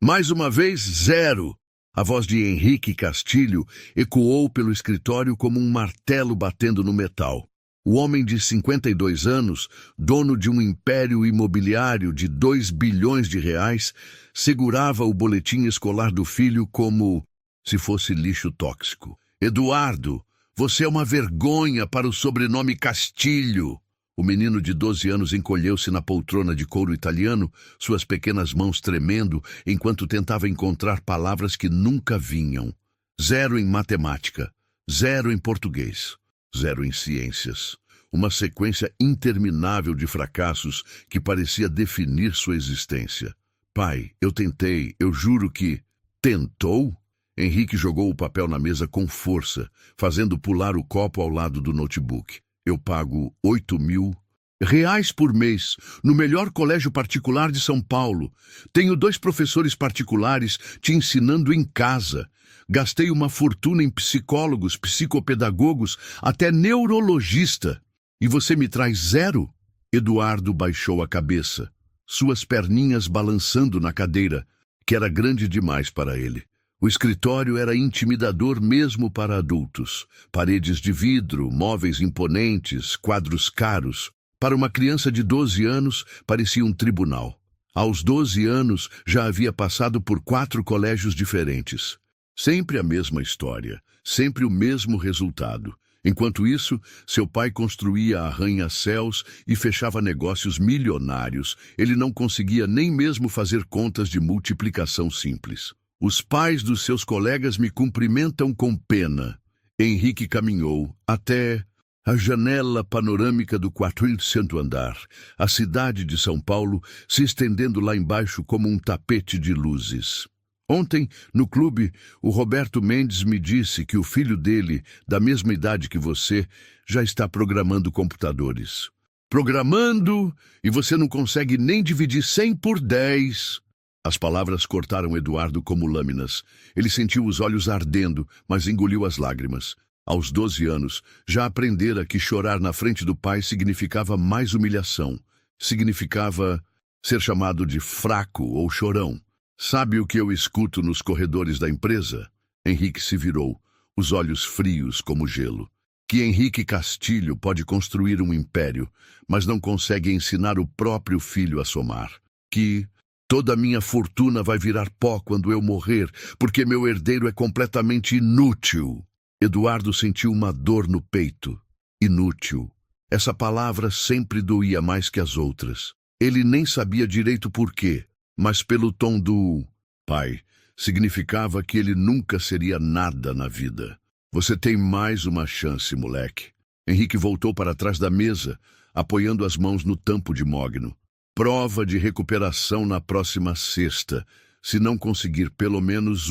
Mais uma vez, 0. A voz de Henrique Castilho ecoou pelo escritório como um martelo batendo no metal. O homem de 52 anos, dono de um império imobiliário de 2 bilhões de reais, segurava o boletim escolar do filho como se fosse lixo tóxico. Eduardo, você é uma vergonha para o sobrenome Castilho. O menino de 12 anos encolheu-se na poltrona de couro italiano, suas pequenas mãos tremendo, enquanto tentava encontrar palavras que nunca vinham. 0 em matemática, 0 em português, 0 em ciências. Uma sequência interminável de fracassos que parecia definir sua existência. Pai, eu tentei, eu juro que... Tentou? Henrique jogou o papel na mesa com força, fazendo pular o copo ao lado do notebook. Eu pago 8.000 reais por mês, no melhor colégio particular de São Paulo. Tenho 2 professores particulares te ensinando em casa. Gastei uma fortuna em psicólogos, psicopedagogos, até neurologista. E você me traz 0? Eduardo baixou a cabeça, suas perninhas balançando na cadeira, que era grande demais para ele. O escritório era intimidador mesmo para adultos. Paredes de vidro, móveis imponentes, quadros caros. Para uma criança de 12 anos, parecia um tribunal. Aos 12 anos, já havia passado por 4 colégios diferentes. Sempre a mesma história, sempre o mesmo resultado. Enquanto isso, seu pai construía arranha-céus e fechava negócios milionários. Ele não conseguia nem mesmo fazer contas de multiplicação simples. Os pais dos seus colegas me cumprimentam com pena. Henrique caminhou até a janela panorâmica do 400º andar, a cidade de São Paulo se estendendo lá embaixo como um tapete de luzes. Ontem, no clube, o Roberto Mendes me disse que o filho dele, da mesma idade que você, já está programando computadores. Programando? E você não consegue nem dividir 100 por 10. As palavras cortaram Eduardo como lâminas. Ele sentiu os olhos ardendo, mas engoliu as lágrimas. Aos 12 anos, já aprendera que chorar na frente do pai significava mais humilhação. Significava ser chamado de fraco ou chorão. Sabe o que eu escuto nos corredores da empresa? Henrique se virou, os olhos frios como gelo. Que Henrique Castilho pode construir um império, mas não consegue ensinar o próprio filho a somar. Que toda a minha fortuna vai virar pó quando eu morrer, porque meu herdeiro é completamente inútil. Eduardo sentiu uma dor no peito. Inútil. Essa palavra sempre doía mais que as outras. Ele nem sabia direito por quê, mas pelo tom do pai, significava que ele nunca seria nada na vida. Você tem mais uma chance, moleque. Henrique voltou para trás da mesa, apoiando as mãos no tampo de mogno. Prova de recuperação na próxima sexta. Se não conseguir pelo menos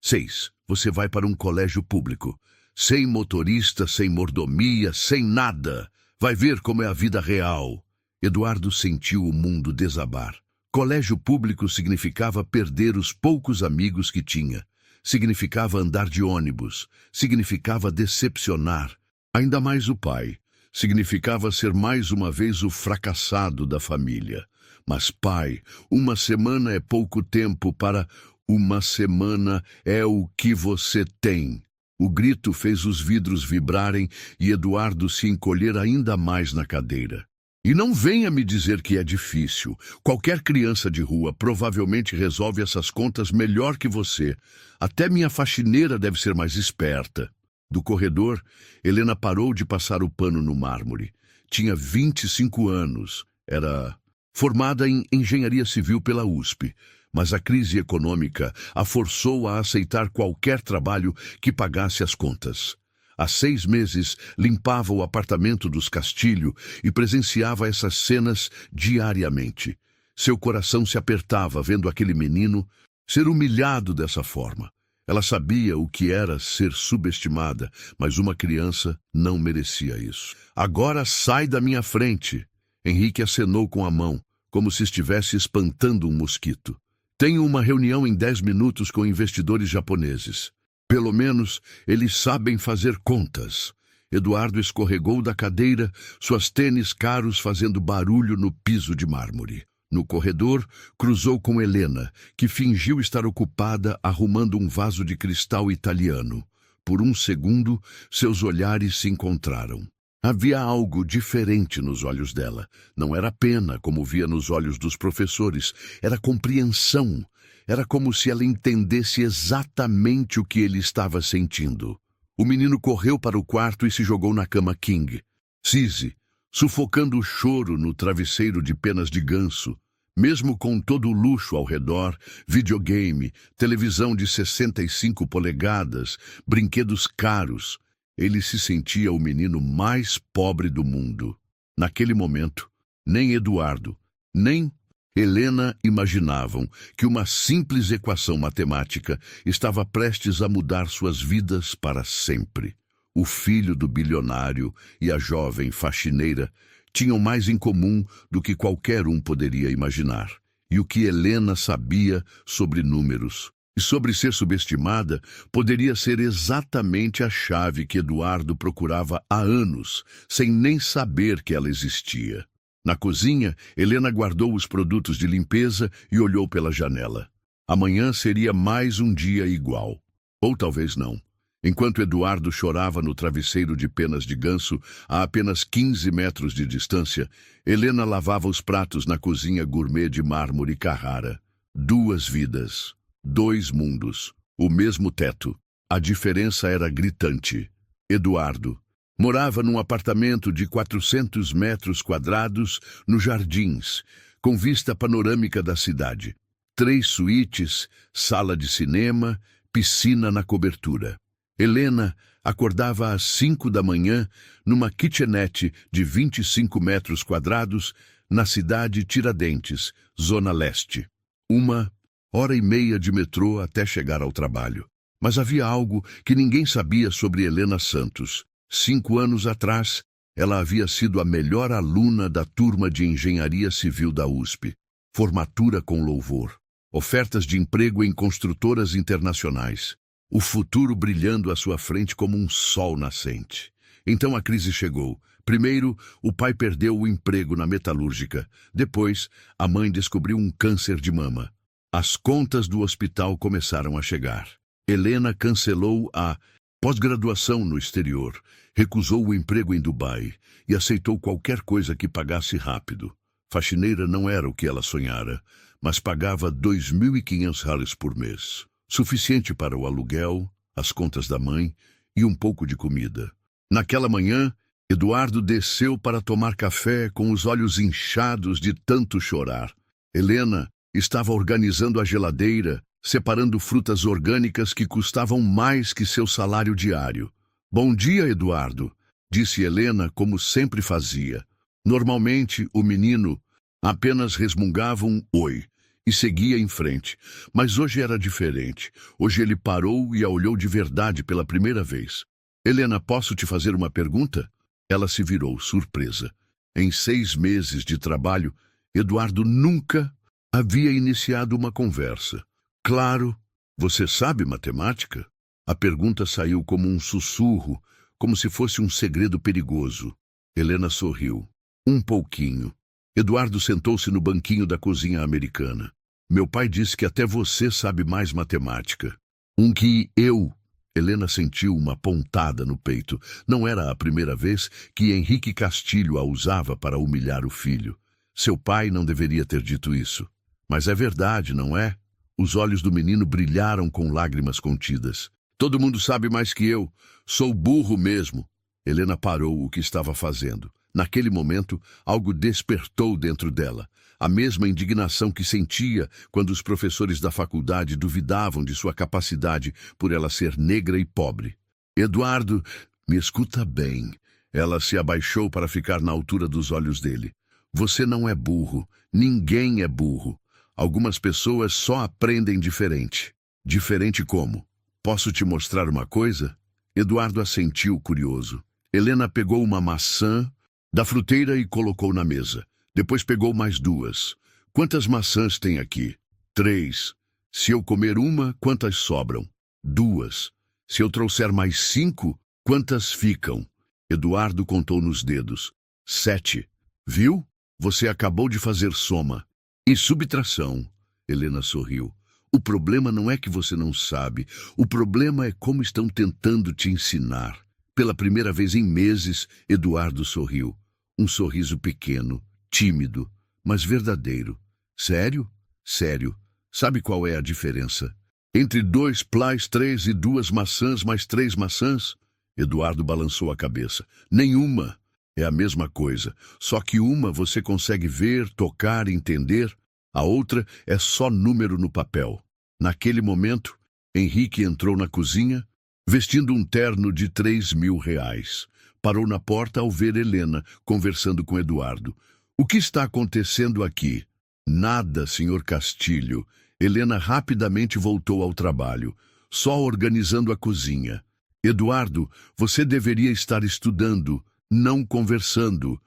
6, você vai para um colégio público. Sem motorista, sem mordomia, sem nada. Vai ver como é a vida real. Eduardo sentiu o mundo desabar. Colégio público significava perder os poucos amigos que tinha. Significava andar de ônibus. Significava decepcionar. Ainda mais o pai. Significava ser mais uma vez o fracassado da família. Mas, pai, uma semana é pouco tempo para... Uma semana é o que você tem. O grito fez os vidros vibrarem e Eduardo se encolher ainda mais na cadeira. E não venha me dizer que é difícil. Qualquer criança de rua provavelmente resolve essas contas melhor que você. Até minha faxineira deve ser mais esperta. Do corredor, Helena parou de passar o pano no mármore. Tinha 25 anos. Era formada em engenharia civil pela USP. Mas a crise econômica a forçou a aceitar qualquer trabalho que pagasse as contas. Há 6 meses, limpava o apartamento dos Castilho e presenciava essas cenas diariamente. Seu coração se apertava vendo aquele menino ser humilhado dessa forma. Ela sabia o que era ser subestimada, mas uma criança não merecia isso. Agora sai da minha frente. Henrique acenou com a mão, como se estivesse espantando um mosquito. Tenho uma reunião em 10 minutos com investidores japoneses. Pelo menos eles sabem fazer contas. Eduardo escorregou da cadeira, suas tênis caros fazendo barulho no piso de mármore. No corredor, cruzou com Helena, que fingiu estar ocupada arrumando um vaso de cristal italiano. Por um segundo, seus olhares se encontraram. Havia algo diferente nos olhos dela. Não era pena, como via nos olhos dos professores. Era compreensão. Era como se ela entendesse exatamente o que ele estava sentindo. O menino correu para o quarto e se jogou na cama King. Cise, sufocando o choro no travesseiro de penas de ganso. Mesmo com todo o luxo ao redor, videogame, televisão de 65 polegadas, brinquedos caros, ele se sentia o menino mais pobre do mundo. Naquele momento, nem Eduardo, nem Helena imaginavam que uma simples equação matemática estava prestes a mudar suas vidas para sempre. O filho do bilionário e a jovem faxineira tinham mais em comum do que qualquer um poderia imaginar. E o que Helena sabia sobre números e sobre ser subestimada poderia ser exatamente a chave que Eduardo procurava há anos, sem nem saber que ela existia. Na cozinha, Helena guardou os produtos de limpeza e olhou pela janela. Amanhã seria mais um dia igual. Ou talvez não. Enquanto Eduardo chorava no travesseiro de penas de ganso, a apenas 15 metros de distância, Helena lavava os pratos na cozinha gourmet de mármore Carrara. 2 vidas, 2 mundos, o mesmo teto. A diferença era gritante. Eduardo morava num apartamento de 400 metros quadrados nos Jardins, com vista panorâmica da cidade. 3 suítes, sala de cinema, piscina na cobertura. Helena acordava às 5 da manhã numa kitchenette de 25 metros quadrados na cidade Tiradentes, Zona Leste. 1h30 de metrô até chegar ao trabalho. Mas havia algo que ninguém sabia sobre Helena Santos. 5 anos atrás, ela havia sido a melhor aluna da turma de Engenharia Civil da USP. Formatura com louvor. Ofertas de emprego em construtoras internacionais. O futuro brilhando à sua frente como um sol nascente. Então a crise chegou. Primeiro, o pai perdeu o emprego na metalúrgica. Depois, a mãe descobriu um câncer de mama. As contas do hospital começaram a chegar. Helena cancelou a pós-graduação no exterior, recusou o emprego em Dubai e aceitou qualquer coisa que pagasse rápido. Faxineira não era o que ela sonhara, mas pagava $2.500 por mês. Suficiente para o aluguel, as contas da mãe e um pouco de comida. Naquela manhã, Eduardo desceu para tomar café com os olhos inchados de tanto chorar. Helena estava organizando a geladeira, separando frutas orgânicas que custavam mais que seu salário diário. "Bom dia, Eduardo", disse Helena como sempre fazia. Normalmente, o menino apenas resmungava um oi e seguia em frente. Mas hoje era diferente. Hoje ele parou e a olhou de verdade pela primeira vez. "Helena, posso te fazer uma pergunta?" Ela se virou, surpresa. Em 6 meses de trabalho, Eduardo nunca havia iniciado uma conversa. "Claro, você sabe matemática?" A pergunta saiu como um sussurro, como se fosse um segredo perigoso. Helena sorriu. "Um pouquinho." Eduardo sentou-se no banquinho da cozinha americana. "Meu pai disse que até você sabe mais matemática." Que eu... Helena sentiu uma pontada no peito. Não era a primeira vez que Henrique Castilho a usava para humilhar o filho. Seu pai não deveria ter dito isso. Mas é verdade, não é? Os olhos do menino brilharam com lágrimas contidas. "Todo mundo sabe mais que eu. Sou burro mesmo." Helena parou o que estava fazendo. Naquele momento, algo despertou dentro dela. A mesma indignação que sentia quando os professores da faculdade duvidavam de sua capacidade por ela ser negra e pobre. "Eduardo, me escuta bem." Ela se abaixou para ficar na altura dos olhos dele. "Você não é burro. Ninguém é burro. Algumas pessoas só aprendem diferente." "Diferente como? Posso te mostrar uma coisa?" Eduardo assentiu, curioso. Helena pegou uma maçã da fruteira e colocou na mesa. Depois pegou mais 2. "Quantas maçãs tem aqui?" 3. "Se eu comer uma, quantas sobram?" 2. "Se eu trouxer mais 5, quantas ficam?" Eduardo contou nos dedos. 7. "Viu? Você acabou de fazer soma." E subtração. Helena sorriu. O problema não é que você não sabe. O problema é como estão tentando te ensinar. Pela primeira vez em meses, Eduardo sorriu. Um sorriso pequeno, tímido, mas verdadeiro. Sério? Sério. Sabe qual é a diferença? Entre 2 plás 3 e 2 maçãs mais 3 maçãs? Eduardo balançou a cabeça. Nenhuma. É a mesma coisa. Só que uma você consegue ver, tocar, entender. A outra é só número no papel. Naquele momento, Henrique entrou na cozinha, vestindo um terno de R$ 3.000. Parou na porta ao ver Helena conversando com Eduardo. O que está acontecendo aqui? Nada, senhor Castilho. Helena rapidamente voltou ao trabalho, só organizando a cozinha. Eduardo, você deveria estar estudando, não conversando.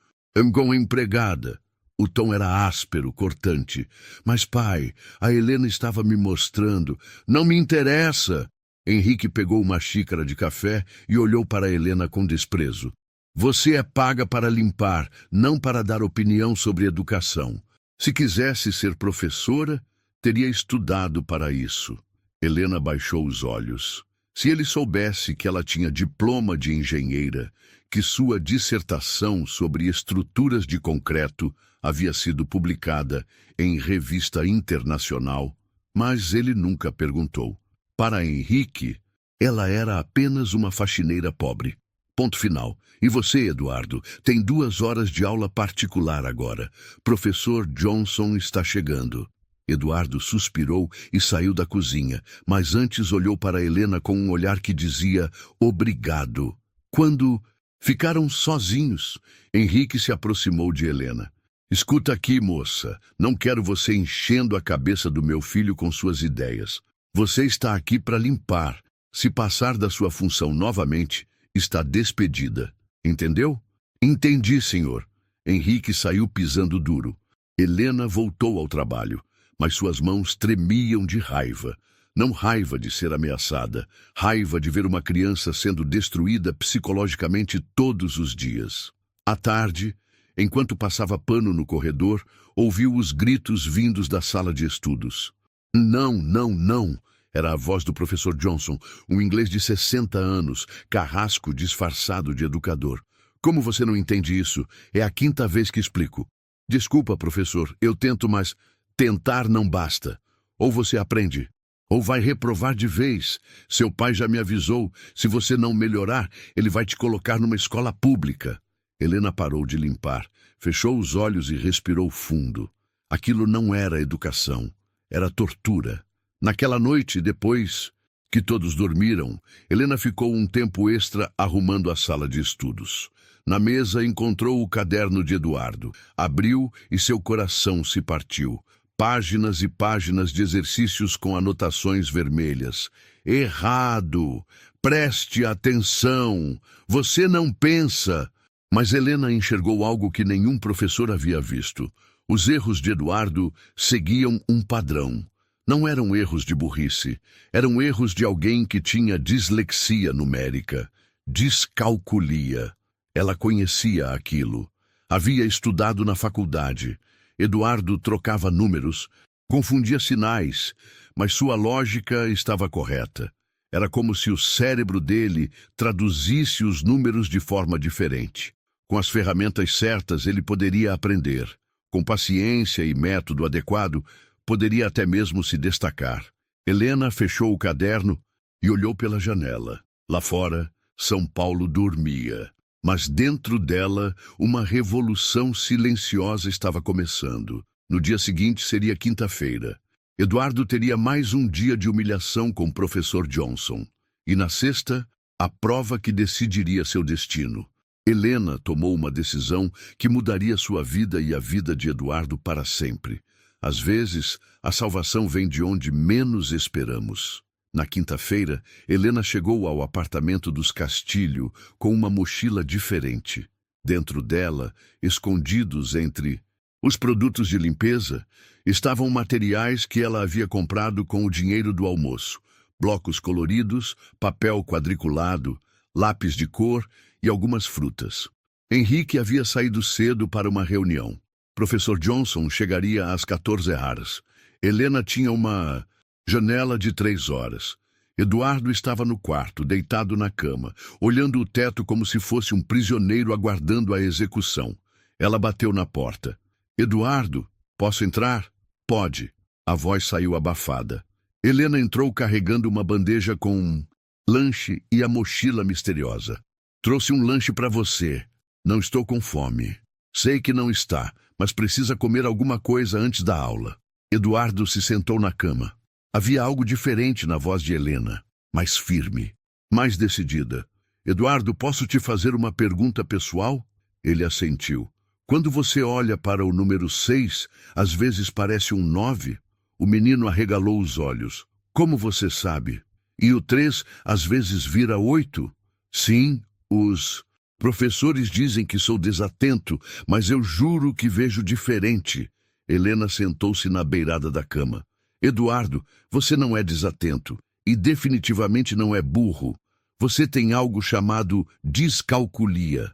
Com a empregada. O tom era áspero, cortante. Mas, pai, a Helena estava me mostrando. Não me interessa. Henrique pegou uma xícara de café e olhou para Helena com desprezo. Você é paga para limpar, não para dar opinião sobre educação. Se quisesse ser professora, teria estudado para isso. Helena baixou os olhos. Se ele soubesse que ela tinha diploma de engenheira, que sua dissertação sobre estruturas de concreto havia sido publicada em revista internacional, mas ele nunca perguntou. Para Henrique, ela era apenas uma faxineira pobre. Ponto final. E você, Eduardo, tem 2 horas de aula particular agora. Professor Johnson está chegando. Eduardo suspirou e saiu da cozinha, mas antes olhou para Helena com um olhar que dizia obrigado. Quando ficaram sozinhos, Henrique se aproximou de Helena. Escuta aqui, moça, não quero você enchendo a cabeça do meu filho com suas ideias. Você está aqui para limpar. Se passar da sua função novamente, está despedida. Entendeu? Entendi, senhor. Henrique saiu pisando duro. Helena voltou ao trabalho, mas suas mãos tremiam de raiva. Não raiva de ser ameaçada, raiva de ver uma criança sendo destruída psicologicamente todos os dias. À tarde, enquanto passava pano no corredor, ouviu os gritos vindos da sala de estudos. Não, não, não! Era a voz do professor Johnson, um inglês de 60 anos, carrasco disfarçado de educador. Como você não entende isso? É a 5ª vez que explico. Desculpa, professor, eu tento, mas tentar não basta. Ou você aprende, ou vai reprovar de vez. Seu pai já me avisou, se você não melhorar, ele vai te colocar numa escola pública. Helena parou de limpar, fechou os olhos e respirou fundo. Aquilo não era educação, era tortura. Naquela noite, depois que todos dormiram, Helena ficou um tempo extra arrumando a sala de estudos. Na mesa encontrou o caderno de Eduardo. Abriu e seu coração se partiu. Páginas e páginas de exercícios com anotações vermelhas. Errado! Preste atenção! Você não pensa! Mas Helena enxergou algo que nenhum professor havia visto. Os erros de Eduardo seguiam um padrão. Não eram erros de burrice, eram erros de alguém que tinha dislexia numérica, descalculia. Ela conhecia aquilo. Havia estudado na faculdade. Eduardo trocava números, confundia sinais, mas sua lógica estava correta. Era como se o cérebro dele traduzisse os números de forma diferente. Com as ferramentas certas, ele poderia aprender. Com paciência e método adequado, poderia até mesmo se destacar. Helena fechou o caderno e olhou pela janela. Lá fora, São Paulo dormia. Mas dentro dela, uma revolução silenciosa estava começando. No dia seguinte seria quinta-feira. Eduardo teria mais um dia de humilhação com o professor Johnson. E na sexta, a prova que decidiria seu destino. Helena tomou uma decisão que mudaria sua vida e a vida de Eduardo para sempre. Às vezes, a salvação vem de onde menos esperamos. Na quinta-feira, Helena chegou ao apartamento dos Castilho com uma mochila diferente. Dentro dela, escondidos entre os produtos de limpeza, estavam materiais que ela havia comprado com o dinheiro do almoço. Blocos coloridos, papel quadriculado, lápis de cor e algumas frutas. Henrique havia saído cedo para uma reunião. Professor Johnson chegaria às 14 horas. Helena tinha uma janela de 3 horas. Eduardo estava no quarto, deitado na cama, olhando o teto como se fosse um prisioneiro aguardando a execução. Ela bateu na porta. Eduardo, posso entrar? Pode. A voz saiu abafada. Helena entrou carregando uma bandeja com lanche e a mochila misteriosa. Trouxe um lanche para você. Não estou com fome. Sei que não está, mas precisa comer alguma coisa antes da aula. Eduardo se sentou na cama. Havia algo diferente na voz de Helena, mais firme, mais decidida. Eduardo, posso te fazer uma pergunta pessoal? Ele assentiu. Quando você olha para o número 6, às vezes parece um 9. O menino arregalou os olhos. Como você sabe? E o 3 às vezes vira 8? Sim, os professores dizem que sou desatento, mas eu juro que vejo diferente. Helena sentou-se na beirada da cama. Eduardo, você não é desatento e definitivamente não é burro. Você tem algo chamado descalculia.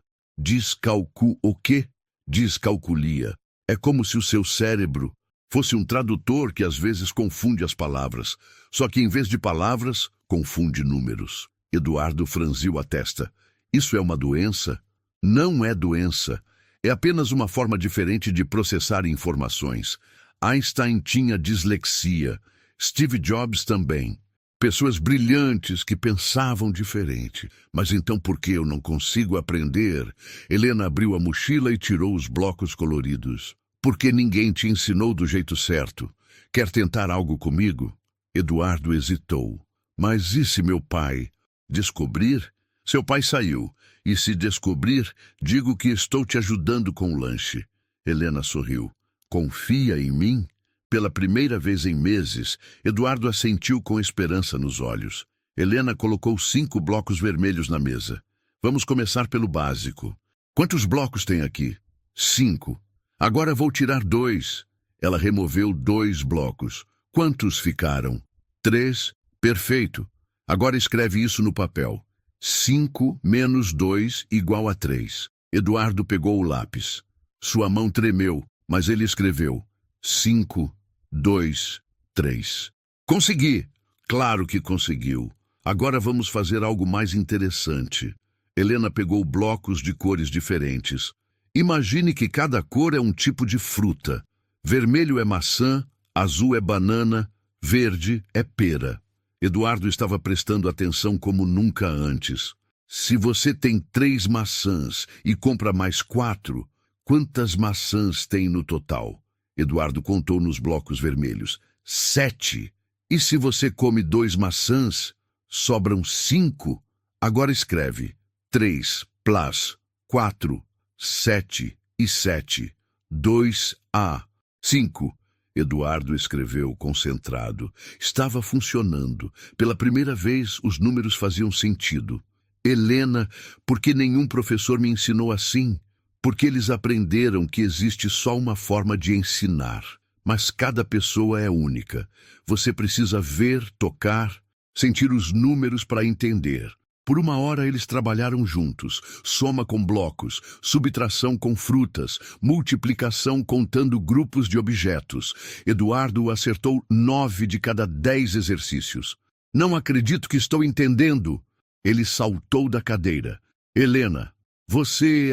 O quê? Descalculia. É como se o seu cérebro fosse um tradutor que às vezes confunde as palavras, só que em vez de palavras, confunde números. Eduardo franziu a testa. Isso é uma doença? Não é doença. É apenas uma forma diferente de processar informações. Einstein tinha dislexia. Steve Jobs também. Pessoas brilhantes que pensavam diferente. Mas então por que eu não consigo aprender? Helena abriu a mochila e tirou os blocos coloridos. Porque ninguém te ensinou do jeito certo. Quer tentar algo comigo? Eduardo hesitou. Mas e se meu pai descobrir? Seu pai saiu. E se descobrir, digo que estou te ajudando com o lanche. Helena sorriu. Confia em mim? Pela primeira vez em meses, Eduardo assentiu com esperança nos olhos. Helena colocou 5 blocos vermelhos na mesa. Vamos começar pelo básico. Quantos blocos tem aqui? 5. Agora vou tirar 2. Ela removeu 2 blocos. Quantos ficaram? 3. Perfeito. Agora escreve isso no papel. 5 menos 2 igual a 3. Eduardo pegou o lápis. Sua mão tremeu, mas ele escreveu 5, 2, 3. Consegui! Claro que conseguiu. Agora vamos fazer algo mais interessante. Helena pegou blocos de cores diferentes. Imagine que cada cor é um tipo de fruta. Vermelho é maçã, azul é banana, verde é pera. Eduardo estava prestando atenção como nunca antes. Se você tem 3 maçãs e compra mais 4, quantas maçãs tem no total? Eduardo contou nos blocos vermelhos. 7. E se você come 2 maçãs, sobram 5. Agora escreve 3 plus 4, 7 e 7. 2A. 5. Eduardo escreveu concentrado. Estava funcionando. Pela primeira vez, os números faziam sentido. Helena, por que nenhum professor me ensinou assim? Porque eles aprenderam que existe só uma forma de ensinar. Mas cada pessoa é única. Você precisa ver, tocar, sentir os números para entender. Por 1 hora eles trabalharam juntos, soma com blocos, subtração com frutas, multiplicação contando grupos de objetos. Eduardo acertou 9 de cada 10 exercícios. Não acredito que estou entendendo. Ele saltou da cadeira. Helena, você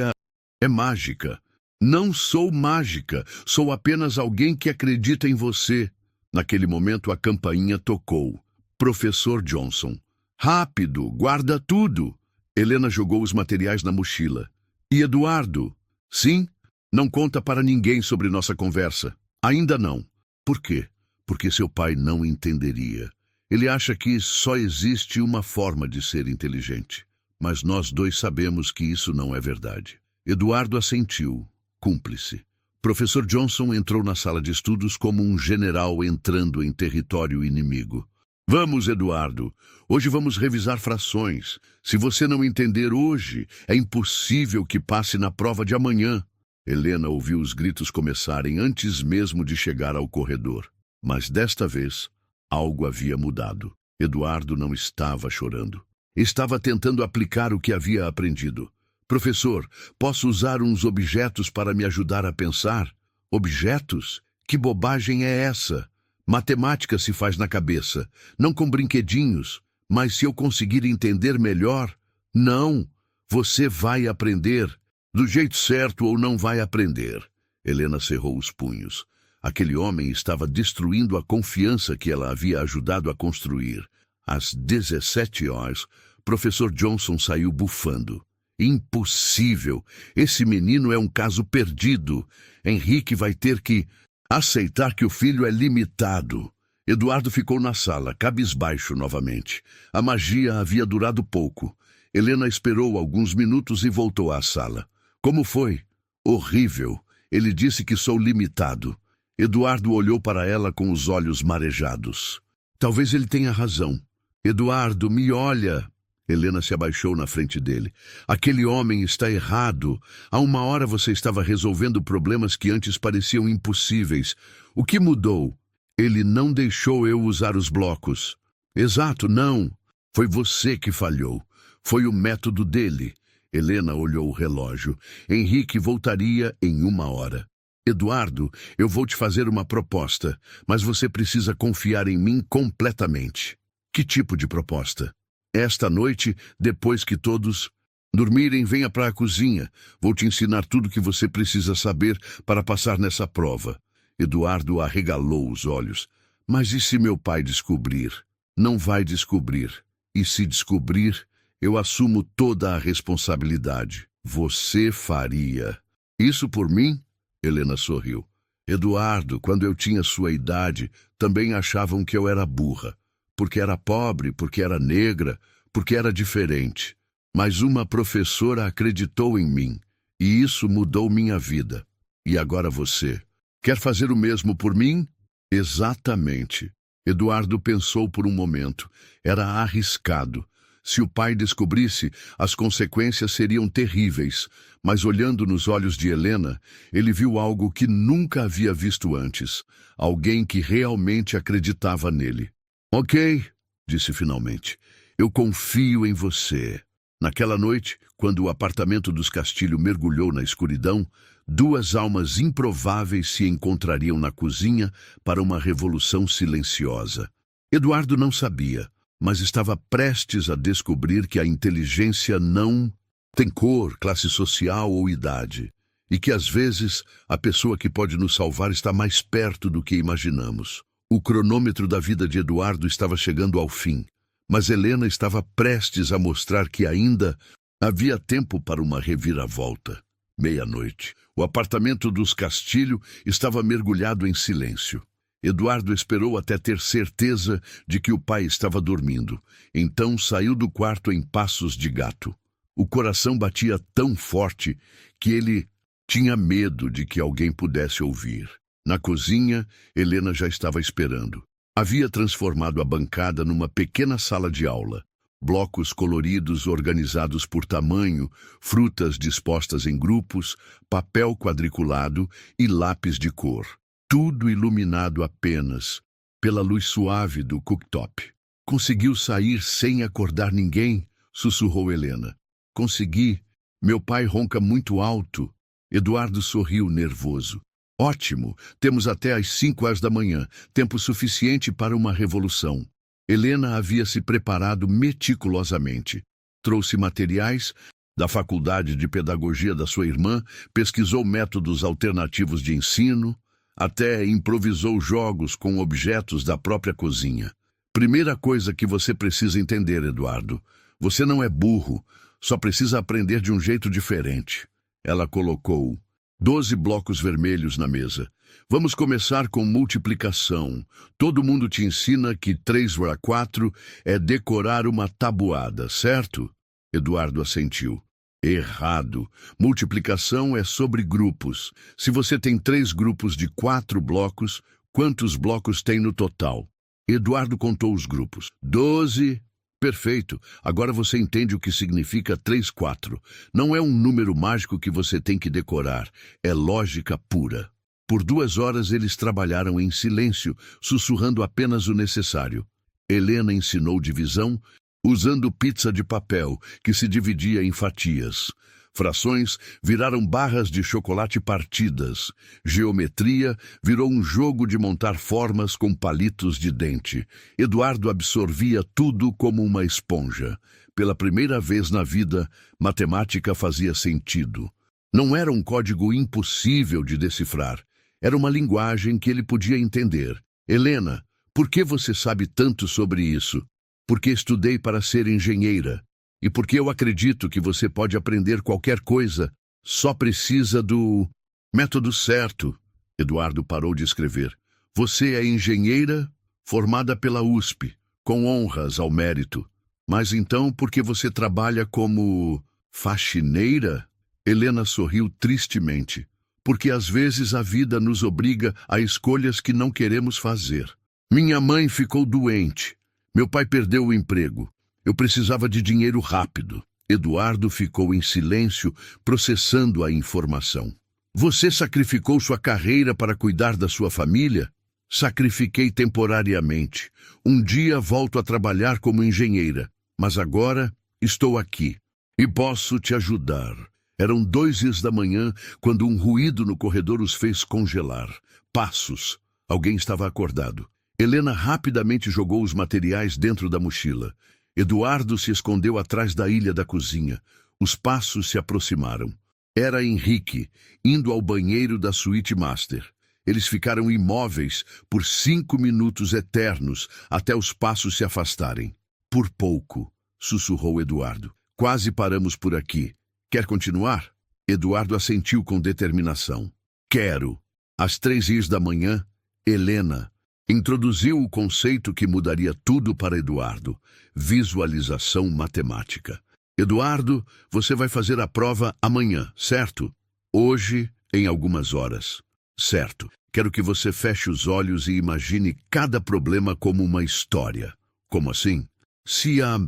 é mágica. Não sou mágica, sou apenas alguém que acredita em você. Naquele momento a campainha tocou. Professor Johnson. Rápido, guarda tudo. Helena jogou os materiais na mochila. E Eduardo? Sim? Não conta para ninguém sobre nossa conversa. Ainda não. Por quê? Porque seu pai não entenderia. Ele acha que só existe uma forma de ser inteligente. Mas nós 2 sabemos que isso não é verdade. Eduardo assentiu, cúmplice. Professor Johnson entrou na sala de estudos como um general entrando em território inimigo. Vamos, Eduardo. Hoje vamos revisar frações. Se você não entender hoje, é impossível que passe na prova de amanhã. Helena ouviu os gritos começarem antes mesmo de chegar ao corredor. Mas desta vez, algo havia mudado. Eduardo não estava chorando. Estava tentando aplicar o que havia aprendido. Professor, posso usar uns objetos para me ajudar a pensar? Objetos? Que bobagem é essa? Matemática se faz na cabeça, não com brinquedinhos. Mas se eu conseguir entender melhor... Não, você vai aprender. Do jeito certo ou não vai aprender. Helena cerrou os punhos. Aquele homem estava destruindo a confiança que ela havia ajudado a construir. Às 17 horas, professor Johnson saiu bufando. Impossível! Esse menino é um caso perdido. Henrique vai ter que aceitar que o filho é limitado. Eduardo ficou na sala, cabisbaixo novamente. A magia havia durado pouco. Helena esperou alguns minutos e voltou à sala. Como foi? Horrível. Ele disse que sou limitado. Eduardo olhou para ela com os olhos marejados. Talvez ele tenha razão. Eduardo, me olha. Helena se abaixou na frente dele. Aquele homem está errado. Há uma hora você estava resolvendo problemas que antes pareciam impossíveis. O que mudou? Ele não deixou eu usar os blocos. Exato, não. Foi você que falhou. Foi o método dele. Helena olhou o relógio. Henrique voltaria em 1 hora. Eduardo, eu vou te fazer uma proposta, mas você precisa confiar em mim completamente. Que tipo de proposta? Esta noite, depois que todos dormirem, venha para a cozinha. Vou te ensinar tudo o que você precisa saber para passar nessa prova. Eduardo arregalou os olhos. Mas e se meu pai descobrir? Não vai descobrir. E se descobrir, eu assumo toda a responsabilidade. Você faria isso por mim? Helena sorriu. Eduardo, quando eu tinha sua idade, também achavam que eu era burra. Porque era pobre, porque era negra, porque era diferente. Mas uma professora acreditou em mim, e isso mudou minha vida. E agora você. Quer fazer o mesmo por mim? Exatamente. Eduardo pensou por um momento. Era arriscado. Se o pai descobrisse, as consequências seriam terríveis. Mas olhando nos olhos de Helena, ele viu algo que nunca havia visto antes. Alguém que realmente acreditava nele. Ok, disse finalmente. Eu confio em você. Naquela noite, quando o apartamento dos Castilho mergulhou na escuridão, 2 almas improváveis se encontrariam na cozinha para uma revolução silenciosa. Eduardo não sabia, mas estava prestes a descobrir que a inteligência não tem cor, classe social ou idade, e que às vezes a pessoa que pode nos salvar está mais perto do que imaginamos. O cronômetro da vida de Eduardo estava chegando ao fim, mas Helena estava prestes a mostrar que ainda havia tempo para uma reviravolta. 00:30. O apartamento dos Castilho estava mergulhado em silêncio. Eduardo esperou até ter certeza de que o pai estava dormindo. Então saiu do quarto em passos de gato. O coração batia tão forte que ele tinha medo de que alguém pudesse ouvir. Na cozinha, Helena já estava esperando. Havia transformado a bancada numa pequena sala de aula. Blocos coloridos organizados por tamanho, frutas dispostas em grupos, papel quadriculado e lápis de cor. Tudo iluminado apenas pela luz suave do cooktop. Conseguiu sair sem acordar ninguém? Sussurrou Helena. Consegui. Meu pai ronca muito alto. Eduardo sorriu nervoso. Ótimo, temos até às 5 horas da manhã, tempo suficiente para uma revolução. Helena havia se preparado meticulosamente. Trouxe materiais da Faculdade de Pedagogia da sua irmã, pesquisou métodos alternativos de ensino, até improvisou jogos com objetos da própria cozinha. Primeira coisa que você precisa entender, Eduardo, você não é burro, só precisa aprender de um jeito diferente. Ela colocou 12 blocos vermelhos na mesa. Vamos começar com multiplicação. Todo mundo te ensina que 3/4 é decorar uma tabuada, certo? Eduardo assentiu. Errado. Multiplicação é sobre grupos. Se você tem 3 grupos de 4 blocos, quantos blocos tem no total? Eduardo contou os grupos. 12. Perfeito. Agora você entende o que significa 3/4. Não é um número mágico que você tem que decorar. É lógica pura. Por 2 horas eles trabalharam em silêncio, sussurrando apenas o necessário. Helena ensinou divisão, usando pizza de papel, que se dividia em fatias. Frações viraram barras de chocolate partidas. Geometria virou um jogo de montar formas com palitos de dente. Eduardo absorvia tudo como uma esponja. Pela primeira vez na vida, matemática fazia sentido. Não era um código impossível de decifrar. Era uma linguagem que ele podia entender. Helena, por que você sabe tanto sobre isso? Porque estudei para ser engenheira. E porque eu acredito que você pode aprender qualquer coisa, só precisa do método certo. Eduardo parou de escrever. Você é engenheira formada pela USP, com honras ao mérito. Mas então por que você trabalha como faxineira? Helena sorriu tristemente. Porque às vezes a vida nos obriga a escolhas que não queremos fazer. Minha mãe ficou doente. Meu pai perdeu o emprego. Eu precisava de dinheiro rápido. Eduardo ficou em silêncio, processando a informação. Você sacrificou sua carreira para cuidar da sua família? Sacrifiquei temporariamente. Um dia volto a trabalhar como engenheira, mas agora estou aqui e posso te ajudar. Eram 2 da manhã quando um ruído no corredor os fez congelar. Passos. Alguém estava acordado. Helena rapidamente jogou os materiais dentro da mochila. Eduardo se escondeu atrás da ilha da cozinha. Os passos se aproximaram. Era Henrique, indo ao banheiro da suíte master. Eles ficaram imóveis por 5 minutos eternos, até os passos se afastarem. Por pouco, sussurrou Eduardo. Quase paramos por aqui. Quer continuar? Eduardo assentiu com determinação. Quero. Às 3 da manhã, Helena introduziu o conceito que mudaria tudo para Eduardo. Visualização matemática. Eduardo, você vai fazer a prova amanhã, certo? Hoje, em algumas horas. Certo. Quero que você feche os olhos e imagine cada problema como uma história. Como assim? Se a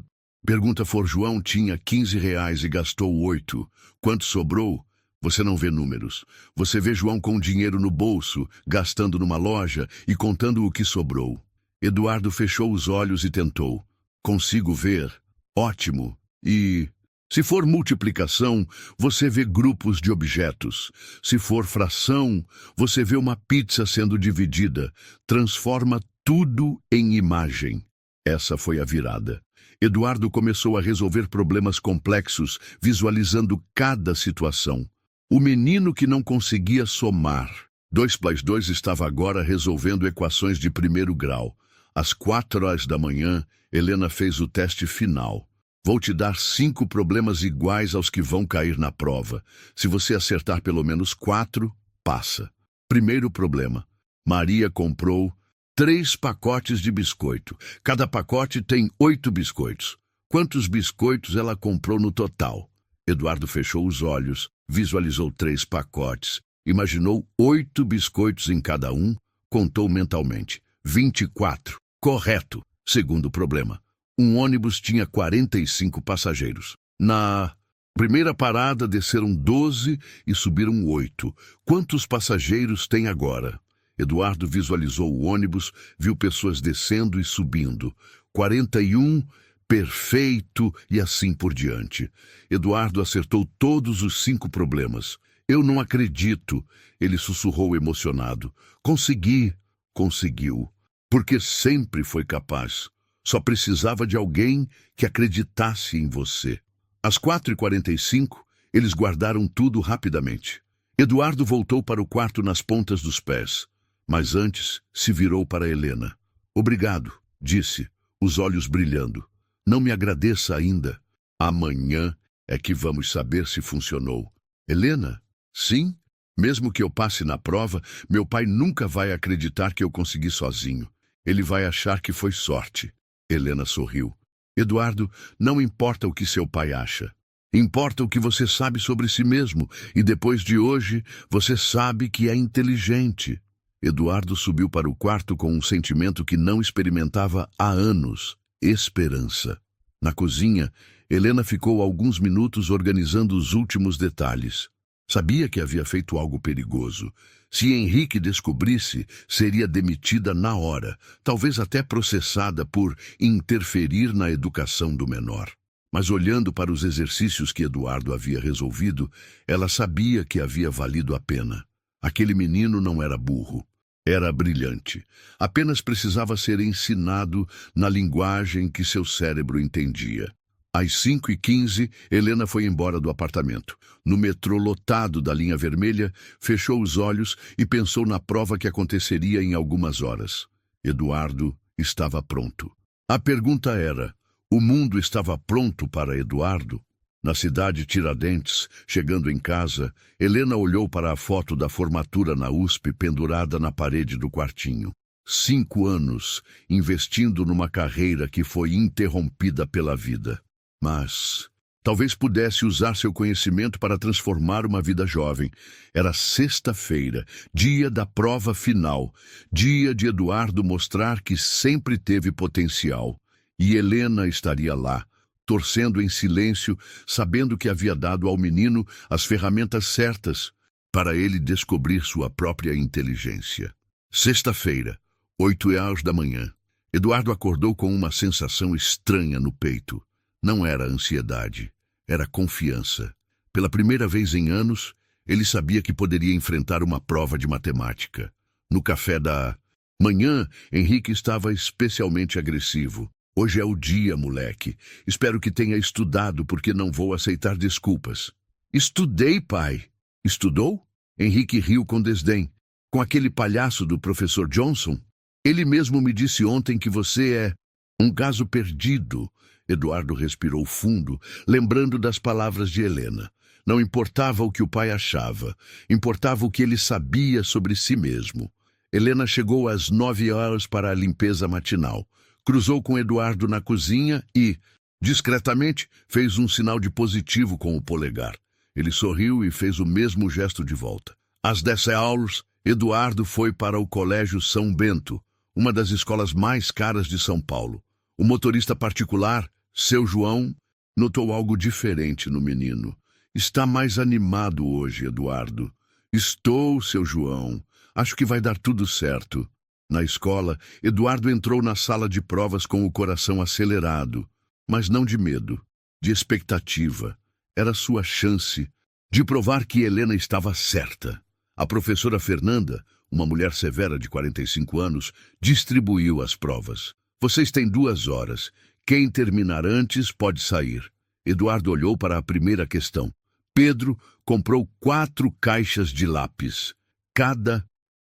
pergunta for João tinha R$ 15 e gastou 8, quanto sobrou? Você não vê números. Você vê João com dinheiro no bolso, gastando numa loja e contando o que sobrou. Eduardo fechou os olhos e tentou. Consigo ver. Ótimo. E se for multiplicação, você vê grupos de objetos. Se for fração, você vê uma pizza sendo dividida. Transforma tudo em imagem. Essa foi a virada. Eduardo começou a resolver problemas complexos, visualizando cada situação. O menino que não conseguia somar. 2 + 2 estava agora resolvendo equações de primeiro grau. Às 4 da manhã, Helena fez o teste final. Vou te dar 5 problemas iguais aos que vão cair na prova. Se você acertar pelo menos 4, passa. Primeiro problema. Maria comprou 3 pacotes de biscoito. Cada pacote tem 8 biscoitos. Quantos biscoitos ela comprou no total? Eduardo fechou os olhos, visualizou 3 pacotes, imaginou 8 biscoitos em cada um, contou mentalmente. 24. Correto. Segundo problema. Um ônibus tinha 45 passageiros. Na primeira parada desceram 12 e subiram 8. Quantos passageiros tem agora? Eduardo visualizou o ônibus, viu pessoas descendo e subindo. 41, perfeito e assim por diante. Eduardo acertou todos os 5 problemas. Eu não acredito, ele sussurrou emocionado. Consegui. Conseguiu. Porque sempre foi capaz. Só precisava de alguém que acreditasse em você. Às 4h45, eles guardaram tudo rapidamente. Eduardo voltou para o quarto nas pontas dos pés. Mas antes, se virou para Helena. Obrigado, disse, os olhos brilhando. Não me agradeça ainda. Amanhã é que vamos saber se funcionou. Helena? Sim? Mesmo que eu passe na prova, meu pai nunca vai acreditar que eu consegui sozinho. Ele vai achar que foi sorte. Helena sorriu. Eduardo, não importa o que seu pai acha. Importa o que você sabe sobre si mesmo, e depois de hoje, você sabe que é inteligente. Eduardo subiu para o quarto com um sentimento que não experimentava há anos. Esperança. Na cozinha, Helena ficou alguns minutos organizando os últimos detalhes. Sabia que havia feito algo perigoso. Se Henrique descobrisse, seria demitida na hora, talvez até processada por interferir na educação do menor. Mas olhando para os exercícios que Eduardo havia resolvido, ela sabia que havia valido a pena. Aquele menino não era burro. Era brilhante. Apenas precisava ser ensinado na linguagem que seu cérebro entendia. Às 5h15, Helena foi embora do apartamento. No metrô lotado da linha vermelha, fechou os olhos e pensou na prova que aconteceria em algumas horas. Eduardo estava pronto. A pergunta era: o mundo estava pronto para Eduardo? Na cidade Tiradentes, chegando em casa, Helena olhou para a foto da formatura na USP pendurada na parede do quartinho. 5 anos investindo numa carreira que foi interrompida pela vida. Mas talvez pudesse usar seu conhecimento para transformar uma vida jovem. Era sexta-feira, dia da prova final, dia de Eduardo mostrar que sempre teve potencial. E Helena estaria lá, torcendo em silêncio, sabendo que havia dado ao menino as ferramentas certas para ele descobrir sua própria inteligência. Sexta-feira, 8h da manhã. Eduardo acordou com uma sensação estranha no peito. Não era ansiedade, era confiança. Pela primeira vez em anos, ele sabia que poderia enfrentar uma prova de matemática. No café da manhã, Henrique estava especialmente agressivo. Hoje é o dia, moleque. Espero que tenha estudado, porque não vou aceitar desculpas. Estudei, pai. Estudou? Henrique riu com desdém. Com aquele palhaço do professor Johnson? Ele mesmo me disse ontem que você é um caso perdido. Eduardo respirou fundo, lembrando das palavras de Helena. Não importava o que o pai achava, importava o que ele sabia sobre si mesmo. Helena chegou às 9h para a limpeza matinal. Cruzou com Eduardo na cozinha e, discretamente, fez um sinal de positivo com o polegar. Ele sorriu e fez o mesmo gesto de volta. Às 10h, Eduardo foi para o Colégio São Bento, uma das escolas mais caras de São Paulo. O motorista particular, seu João, notou algo diferente no menino. Está mais animado hoje, Eduardo. Estou, seu João. Acho que vai dar tudo certo. Na escola, Eduardo entrou na sala de provas com o coração acelerado, mas não de medo, de expectativa. Era sua chance de provar que Helena estava certa. A professora Fernanda, uma mulher severa de 45 anos, distribuiu as provas. Vocês têm 2 horas. Quem terminar antes pode sair. Eduardo olhou para a primeira questão. Pedro comprou 4 caixas de lápis.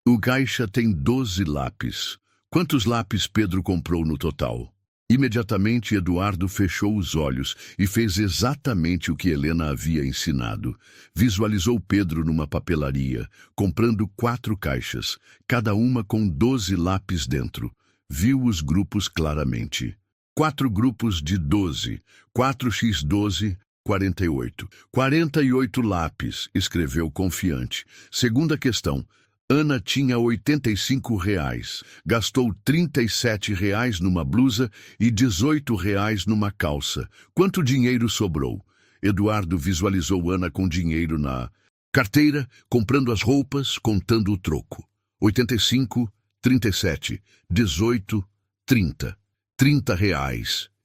O caixa tem 12 lápis. Quantos lápis Pedro comprou no total? Imediatamente, Eduardo fechou os olhos e fez exatamente o que Helena havia ensinado. Visualizou Pedro numa papelaria, comprando 4 caixas, cada uma com 12 lápis dentro. Viu os grupos claramente. 4 grupos de 12. 4x12, 48. 48 lápis, escreveu confiante. Segunda questão. Ana tinha R$ 85. Gastou R$ 37 numa blusa e R$ 18 numa calça. Quanto dinheiro sobrou? Eduardo visualizou Ana com dinheiro na carteira, comprando as roupas, contando o troco. 85, 37, 18, 30. R$ 30,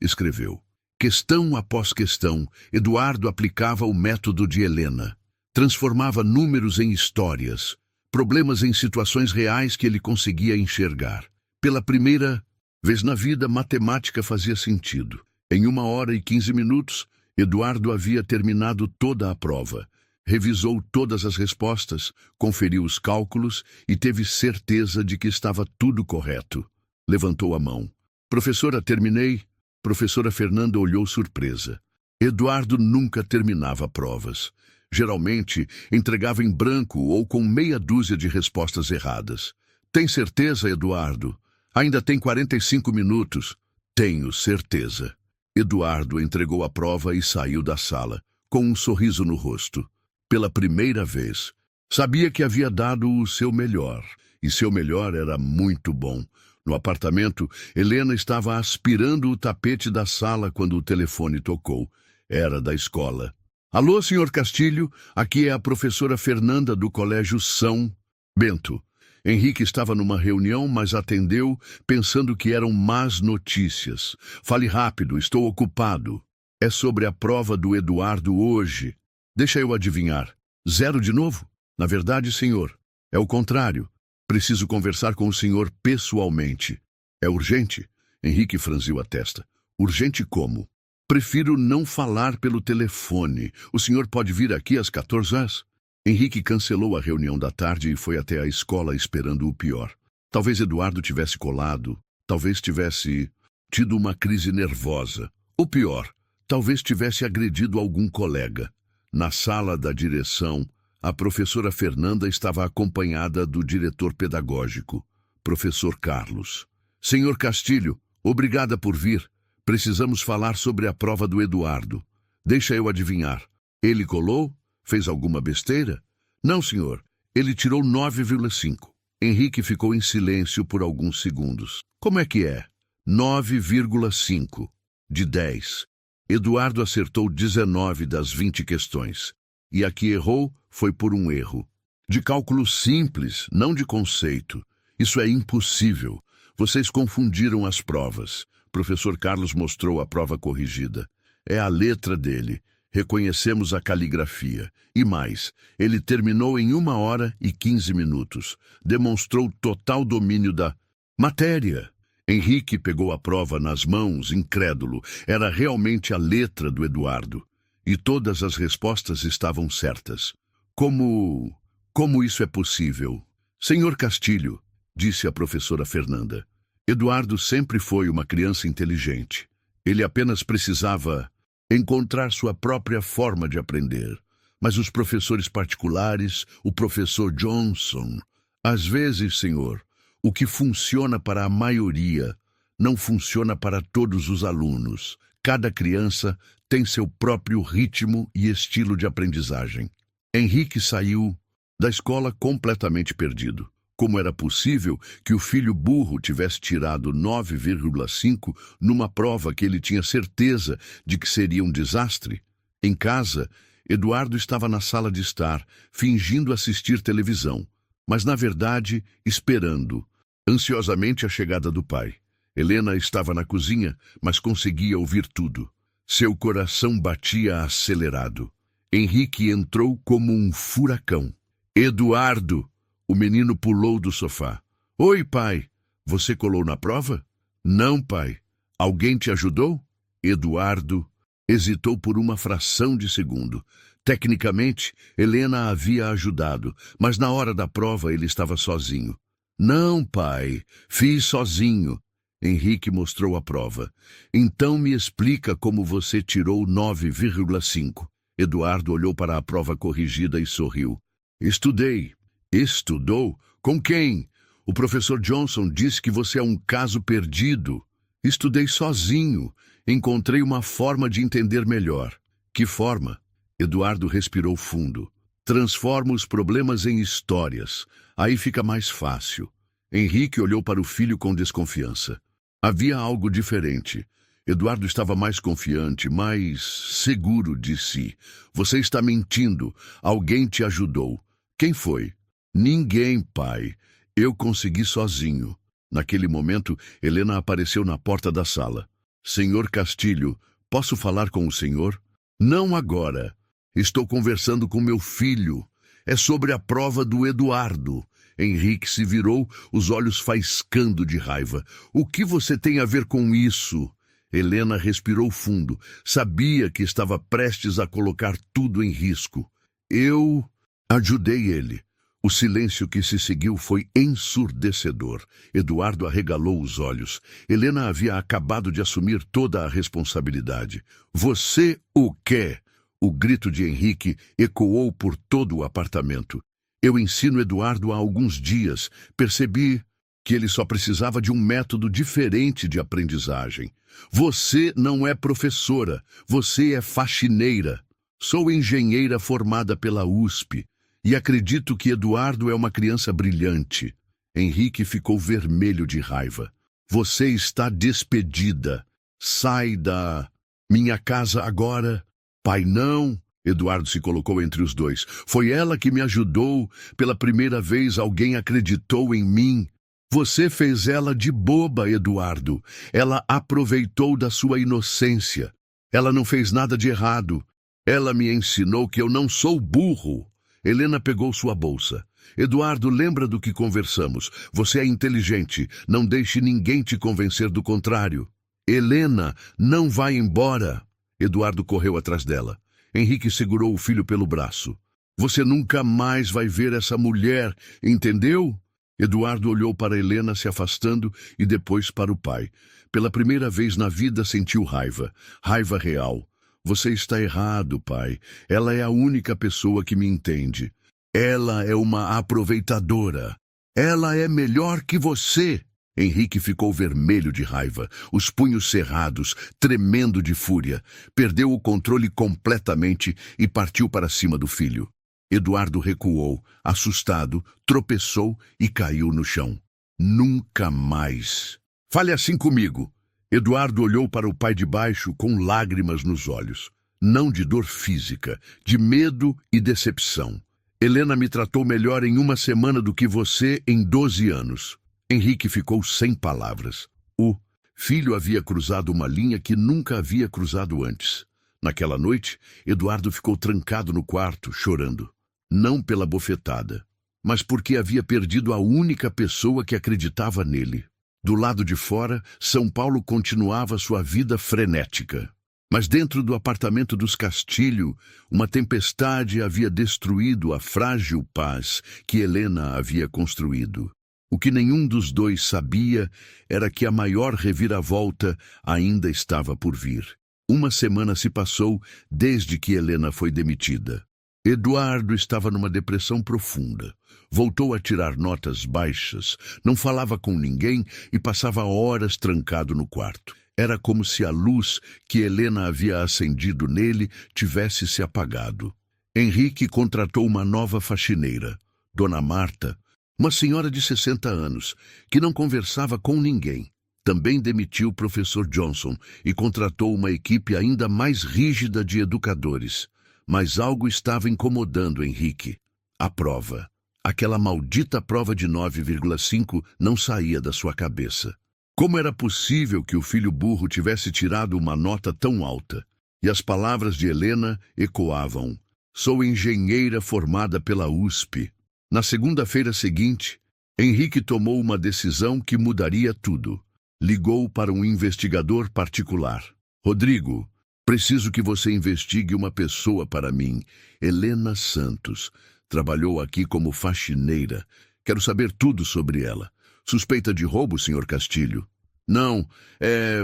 escreveu. Questão após questão, Eduardo aplicava o método de Helena. Transformava números em histórias, problemas em situações reais que ele conseguia enxergar. Pela primeira vez na vida, matemática fazia sentido. Em 1h15, Eduardo havia terminado toda a prova. Revisou todas as respostas, conferiu os cálculos e teve certeza de que estava tudo correto. Levantou a mão. Professora, terminei. Professora Fernanda olhou surpresa. Eduardo nunca terminava provas. Geralmente, entregava em branco ou com meia dúzia de respostas erradas. Tem certeza, Eduardo? Ainda tem 45 minutos. Tenho certeza. Eduardo entregou a prova e saiu da sala, com um sorriso no rosto. Pela primeira vez, sabia que havia dado o seu melhor, e seu melhor era muito bom. No apartamento, Helena estava aspirando o tapete da sala quando o telefone tocou. Era da escola. Alô, senhor Castilho, aqui é a professora Fernanda do Colégio São Bento. Henrique estava numa reunião, mas atendeu, pensando que eram más notícias. Fale rápido, estou ocupado. É sobre a prova do Eduardo hoje. Deixa eu adivinhar. 0 de novo? Na verdade, senhor, é o contrário. Preciso conversar com o senhor pessoalmente. É urgente? Henrique franziu a testa. Urgente como? Prefiro não falar pelo telefone. O senhor pode vir aqui às 14 horas? Henrique cancelou a reunião da tarde e foi até a escola esperando o pior. Talvez Eduardo tivesse colado. Talvez tivesse tido uma crise nervosa. O pior, talvez tivesse agredido algum colega. Na sala da direção, a professora Fernanda estava acompanhada do diretor pedagógico, professor Carlos. Senhor Castilho, obrigada por vir. Precisamos falar sobre a prova do Eduardo. Deixa eu adivinhar. Ele colou? Fez alguma besteira? Não, senhor. Ele tirou 9,5. Henrique ficou em silêncio por alguns segundos. Como é que é? 9,5 de 10. Eduardo acertou 19 das 20 questões. E a que errou foi por um erro. De cálculo simples, não de conceito. Isso é impossível. Vocês confundiram as provas. Professor Carlos mostrou a prova corrigida. É a letra dele. Reconhecemos a caligrafia. E mais, ele terminou em 1 hora e 15 minutos. Demonstrou total domínio da matéria. Henrique pegou a prova nas mãos, incrédulo. Era realmente a letra do Eduardo. E todas as respostas estavam certas. Como isso é possível? Senhor Castilho, disse a professora Fernanda. Eduardo sempre foi uma criança inteligente. Ele apenas precisava encontrar sua própria forma de aprender. Mas os professores particulares, o professor Johnson... Às vezes, senhor, o que funciona para a maioria não funciona para todos os alunos. Cada criança tem seu próprio ritmo e estilo de aprendizagem. Henrique saiu da escola completamente perdido. Como era possível que o filho burro tivesse tirado 9,5 numa prova que ele tinha certeza de que seria um desastre? Em casa, Eduardo estava na sala de estar, fingindo assistir televisão, mas na verdade esperando ansiosamente a chegada do pai. Helena estava na cozinha, mas conseguia ouvir tudo. Seu coração batia acelerado. Henrique entrou como um furacão. Eduardo! O menino pulou do sofá. Oi, pai. Você colou na prova? Não, pai. Alguém te ajudou? Eduardo hesitou por uma fração de segundo. Tecnicamente, Helena havia ajudado, mas na hora da prova ele estava sozinho. Não, pai. Fiz sozinho. Henrique mostrou a prova. Então me explica como você tirou 9,5. Eduardo olhou para a prova corrigida e sorriu. Estudei. Estudou? Com quem? O professor Johnson disse que você é um caso perdido. Estudei sozinho. Encontrei uma forma de entender melhor. Que forma? Eduardo respirou fundo. Transforma os problemas em histórias. Aí fica mais fácil. Henrique olhou para o filho com desconfiança. Havia algo diferente. Eduardo estava mais confiante, mais seguro de si. Você está mentindo. Alguém te ajudou. Quem foi? Ninguém, pai. Eu consegui sozinho. Naquele momento, Helena apareceu na porta da sala. Senhor Castilho, posso falar com o senhor? Não agora. Estou conversando com meu filho. É sobre a prova do Eduardo. Henrique se virou, os olhos faiscando de raiva. O que você tem a ver com isso? Helena respirou fundo. Sabia que estava prestes a colocar tudo em risco. Eu ajudei ele. O silêncio que se seguiu foi ensurdecedor. Eduardo arregalou os olhos. Helena havia acabado de assumir toda a responsabilidade. Você o quê? O grito de Henrique ecoou por todo o apartamento. Eu ensino Eduardo há alguns dias. Percebi que ele só precisava de um método diferente de aprendizagem. Você não é professora, você é faxineira. Sou engenheira formada pela USP. E acredito que Eduardo é uma criança brilhante. Henrique ficou vermelho de raiva. Você está despedida. Sai da minha casa agora. Pai, não. Eduardo se colocou entre os dois. Foi ela que me ajudou. Pela primeira vez alguém acreditou em mim. Você fez ela de boba, Eduardo. Ela aproveitou da sua inocência. Ela não fez nada de errado. Ela me ensinou que eu não sou burro. Helena pegou sua bolsa. Eduardo, lembra do que conversamos. Você é inteligente. Não deixe ninguém te convencer do contrário. Helena, não vai embora. Eduardo correu atrás dela. Henrique segurou o filho pelo braço. Você nunca mais vai ver essa mulher, entendeu? Eduardo olhou para Helena se afastando e depois para o pai. Pela primeira vez na vida sentiu raiva. Raiva real. Você está errado, pai. Ela é a única pessoa que me entende. Ela é uma aproveitadora. Ela é melhor que você. Henrique ficou vermelho de raiva, os punhos cerrados, tremendo de fúria. Perdeu o controle completamente e partiu para cima do filho. Eduardo recuou, assustado, tropeçou e caiu no chão. Nunca mais. Fale assim comigo. Eduardo olhou para o pai de baixo com lágrimas nos olhos. Não de dor física, de medo e decepção. Helena me tratou melhor em uma semana do que você em 12 anos. Henrique ficou sem palavras. O filho havia cruzado uma linha que nunca havia cruzado antes. Naquela noite, Eduardo ficou trancado no quarto, chorando. Não pela bofetada, mas porque havia perdido a única pessoa que acreditava nele. Do lado de fora, São Paulo continuava sua vida frenética. Mas dentro do apartamento dos Castilho, uma tempestade havia destruído a frágil paz que Helena havia construído. O que nenhum dos dois sabia era que a maior reviravolta ainda estava por vir. Uma semana se passou desde que Helena foi demitida. Eduardo estava numa depressão profunda. Voltou a tirar notas baixas, não falava com ninguém e passava horas trancado no quarto. Era como se a luz que Helena havia acendido nele tivesse se apagado. Henrique contratou uma nova faxineira, Dona Marta, uma senhora de 60 anos, que não conversava com ninguém. Também demitiu o professor Johnson e contratou uma equipe ainda mais rígida de educadores. Mas algo estava incomodando Henrique. A prova. Aquela maldita prova de 9,5 não saía da sua cabeça. Como era possível que o filho burro tivesse tirado uma nota tão alta? E as palavras de Helena ecoavam. Sou engenheira formada pela USP. Na segunda-feira seguinte, Henrique tomou uma decisão que mudaria tudo. Ligou para um investigador particular. Rodrigo, preciso que você investigue uma pessoa para mim. Helena Santos. Trabalhou aqui como faxineira. Quero saber tudo sobre ela. Suspeita de roubo, Sr. Castilho? Não, é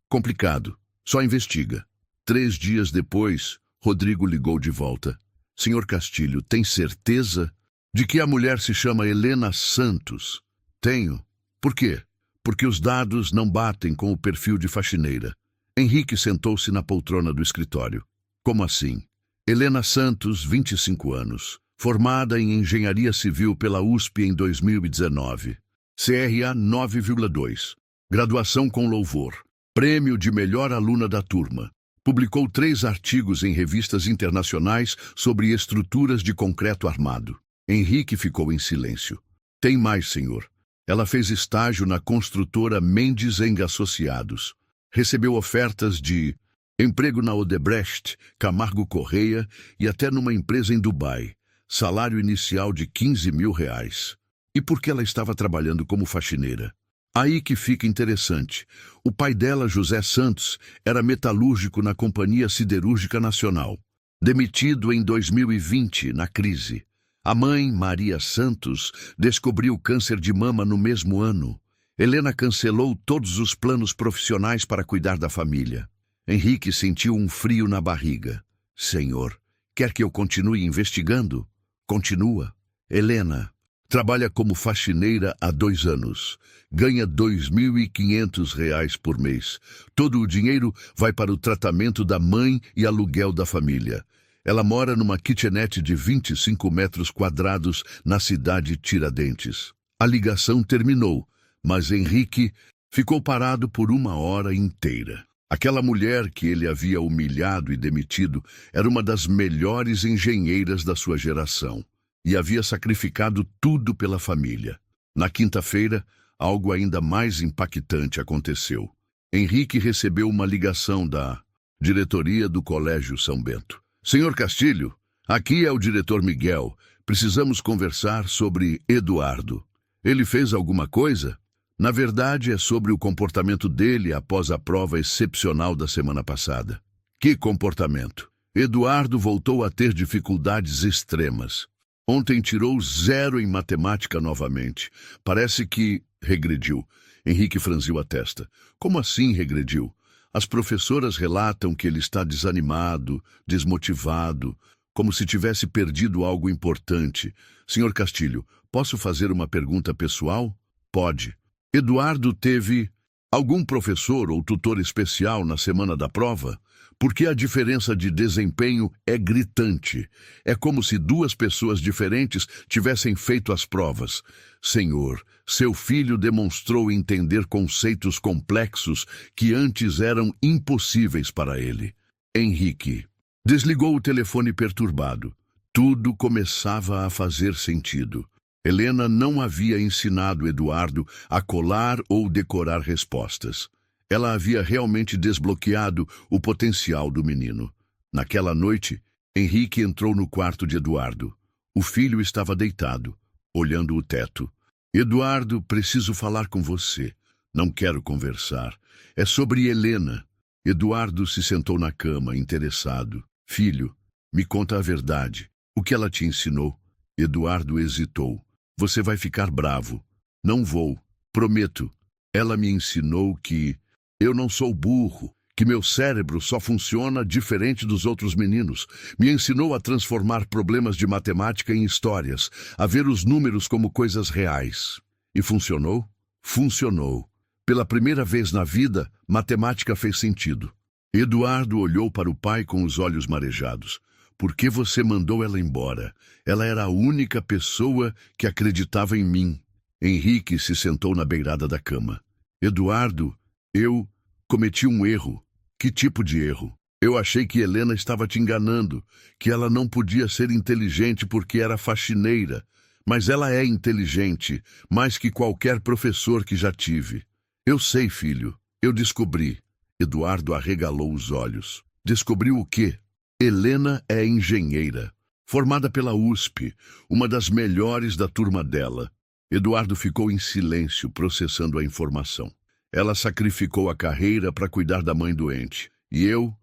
complicado. Só investiga. 3 dias depois, Rodrigo ligou de volta. Sr. Castilho, tem certeza de que a mulher se chama Helena Santos? Tenho. Por quê? Porque os dados não batem com o perfil de faxineira. Henrique sentou-se na poltrona do escritório. Como assim? Helena Santos, 25 anos. Formada em Engenharia Civil pela USP em 2019. CRA 9,2. Graduação com louvor. Prêmio de melhor aluna da turma. Publicou 3 artigos em revistas internacionais sobre estruturas de concreto armado. Henrique ficou em silêncio. Tem mais, senhor. Ela fez estágio na construtora Mendes Eng Associados. Recebeu ofertas de emprego na Odebrecht, Camargo Correia e até numa empresa em Dubai. Salário inicial de R$ 15.000. E por que ela estava trabalhando como faxineira? Aí que fica interessante. O pai dela, José Santos, era metalúrgico na Companhia Siderúrgica Nacional. Demitido em 2020, na crise. A mãe, Maria Santos, descobriu câncer de mama no mesmo ano. Helena cancelou todos os planos profissionais para cuidar da família. Henrique sentiu um frio na barriga. Senhor, quer que eu continue investigando? Continua. Helena trabalha como faxineira há 2 anos. Ganha R$ 2.500 por mês. Todo o dinheiro vai para o tratamento da mãe e aluguel da família. Ela mora numa kitnet de 25 metros quadrados na cidade Tiradentes. A ligação terminou, mas Henrique ficou parado por 1 hora inteira. Aquela mulher que ele havia humilhado e demitido era uma das melhores engenheiras da sua geração e havia sacrificado tudo pela família. Na quinta-feira, algo ainda mais impactante aconteceu. Henrique recebeu uma ligação da Diretoria do Colégio São Bento. Senhor Castilho, aqui é o diretor Miguel. Precisamos conversar sobre Eduardo. Ele fez alguma coisa? Na verdade, é sobre o comportamento dele após a prova excepcional da semana passada. Que comportamento? Eduardo voltou a ter dificuldades extremas. Ontem tirou 0 em matemática novamente. Parece que regrediu. Henrique franziu a testa. Como assim regrediu? As professoras relatam que ele está desanimado, desmotivado, como se tivesse perdido algo importante. Senhor Castilho, posso fazer uma pergunta pessoal? Pode. Eduardo teve algum professor ou tutor especial na semana da prova? Porque a diferença de desempenho é gritante. É como se 2 pessoas diferentes tivessem feito as provas. Senhor, seu filho demonstrou entender conceitos complexos que antes eram impossíveis para ele. Henrique desligou o telefone perturbado. Tudo começava a fazer sentido. Helena não havia ensinado Eduardo a colar ou decorar respostas. Ela havia realmente desbloqueado o potencial do menino. Naquela noite, Henrique entrou no quarto de Eduardo. O filho estava deitado, olhando o teto. Eduardo, preciso falar com você. Não quero conversar. É sobre Helena. Eduardo se sentou na cama, interessado. Filho, me conta a verdade. O que ela te ensinou? Eduardo hesitou. Você vai ficar bravo. Não vou. Prometo. Ela me ensinou que eu não sou burro, que meu cérebro só funciona diferente dos outros meninos. Me ensinou a transformar problemas de matemática em histórias, a ver os números como coisas reais. E funcionou? Funcionou. Pela primeira vez na vida, matemática fez sentido. Eduardo olhou para o pai com os olhos marejados. Por que você mandou ela embora? Ela era a única pessoa que acreditava em mim. Henrique se sentou na beirada da cama. Eduardo, eu cometi um erro. Que tipo de erro? Eu achei que Helena estava te enganando, que ela não podia ser inteligente porque era faxineira. Mas ela é inteligente, mais que qualquer professor que já tive. Eu sei, filho. Eu descobri. Eduardo arregalou os olhos. Descobriu o quê? Helena é engenheira, formada pela USP, uma das melhores da turma dela. Eduardo ficou em silêncio, processando a informação. Ela sacrificou a carreira para cuidar da mãe doente. E eu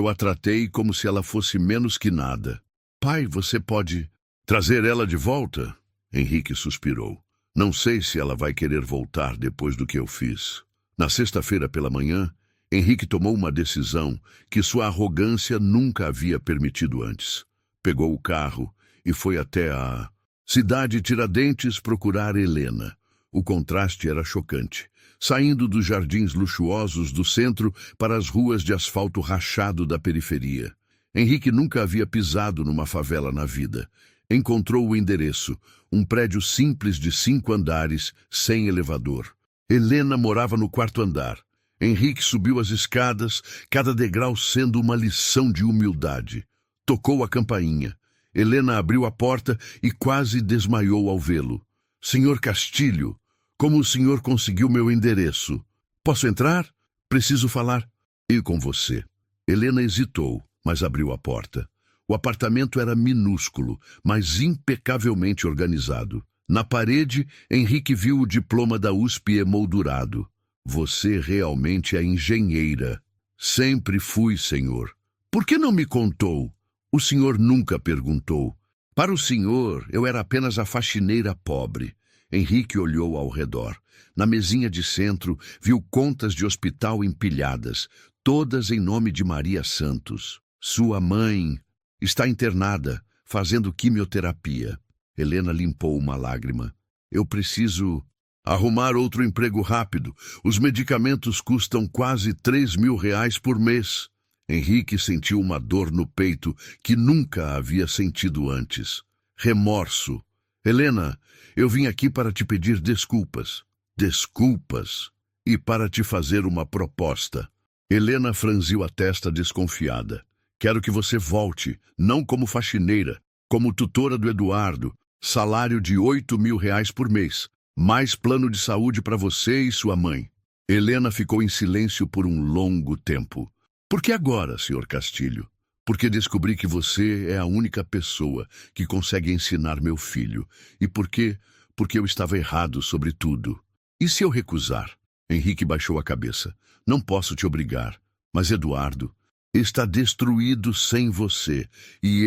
a tratei como se ela fosse menos que nada. Pai, você pode trazer ela de volta? Henrique suspirou. Não sei se ela vai querer voltar depois do que eu fiz. Na sexta-feira pela manhã, Henrique tomou uma decisão que sua arrogância nunca havia permitido antes. Pegou o carro e foi até a cidade Tiradentes procurar Helena. O contraste era chocante. Saindo dos jardins luxuosos do centro para as ruas de asfalto rachado da periferia. Henrique nunca havia pisado numa favela na vida. Encontrou o endereço, um prédio simples de 5 andares, sem elevador. Helena morava no 4º andar. Henrique subiu as escadas, cada degrau sendo uma lição de humildade. Tocou a campainha. Helena abriu a porta e quase desmaiou ao vê-lo. Senhor Castilho, como o senhor conseguiu meu endereço? Posso entrar? Preciso falar. E com você. Helena hesitou, mas abriu a porta. O apartamento era minúsculo, mas impecavelmente organizado. Na parede, Henrique viu o diploma da USP emoldurado. Você realmente é engenheira. Sempre fui, senhor. Por que não me contou? O senhor nunca perguntou. Para o senhor, eu era apenas a faxineira pobre. Henrique olhou ao redor. Na mesinha de centro, viu contas de hospital empilhadas, todas em nome de Maria Santos. Sua mãe está internada, fazendo quimioterapia. Helena limpou uma lágrima. Eu preciso arrumar outro emprego rápido. Os medicamentos custam quase R$3.000 por mês. Henrique sentiu uma dor no peito que nunca havia sentido antes. Remorso. Helena, eu vim aqui para te pedir desculpas. Desculpas? E para te fazer uma proposta. Helena franziu a testa desconfiada. Quero que você volte, não como faxineira, como tutora do Eduardo. Salário de R$8.000 por mês. Mais plano de saúde para você e sua mãe. Helena ficou em silêncio por um longo tempo. Por que agora, Sr. Castilho? Porque descobri que você é a única pessoa que consegue ensinar meu filho. E por quê? Porque eu estava errado sobre tudo. E se eu recusar? Henrique baixou a cabeça. Não posso te obrigar. Mas Eduardo está destruído sem você. E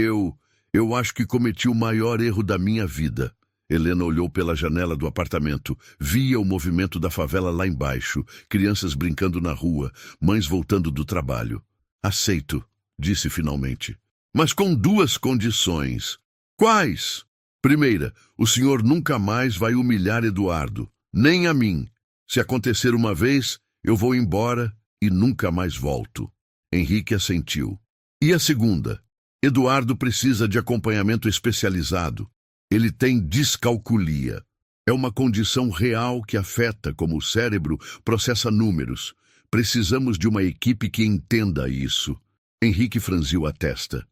eu acho que cometi o maior erro da minha vida. Helena olhou pela janela do apartamento. Via o movimento da favela lá embaixo, crianças brincando na rua, mães voltando do trabalho. Aceito, disse finalmente. Mas com duas condições. Quais? Primeira, o senhor nunca mais vai humilhar Eduardo, nem a mim. Se acontecer uma vez, eu vou embora e nunca mais volto. Henrique assentiu. E a segunda? Eduardo precisa de acompanhamento especializado. Ele tem descalculia. É uma condição real que afeta como o cérebro processa números. Precisamos de uma equipe que entenda isso. Henrique franziu a testa.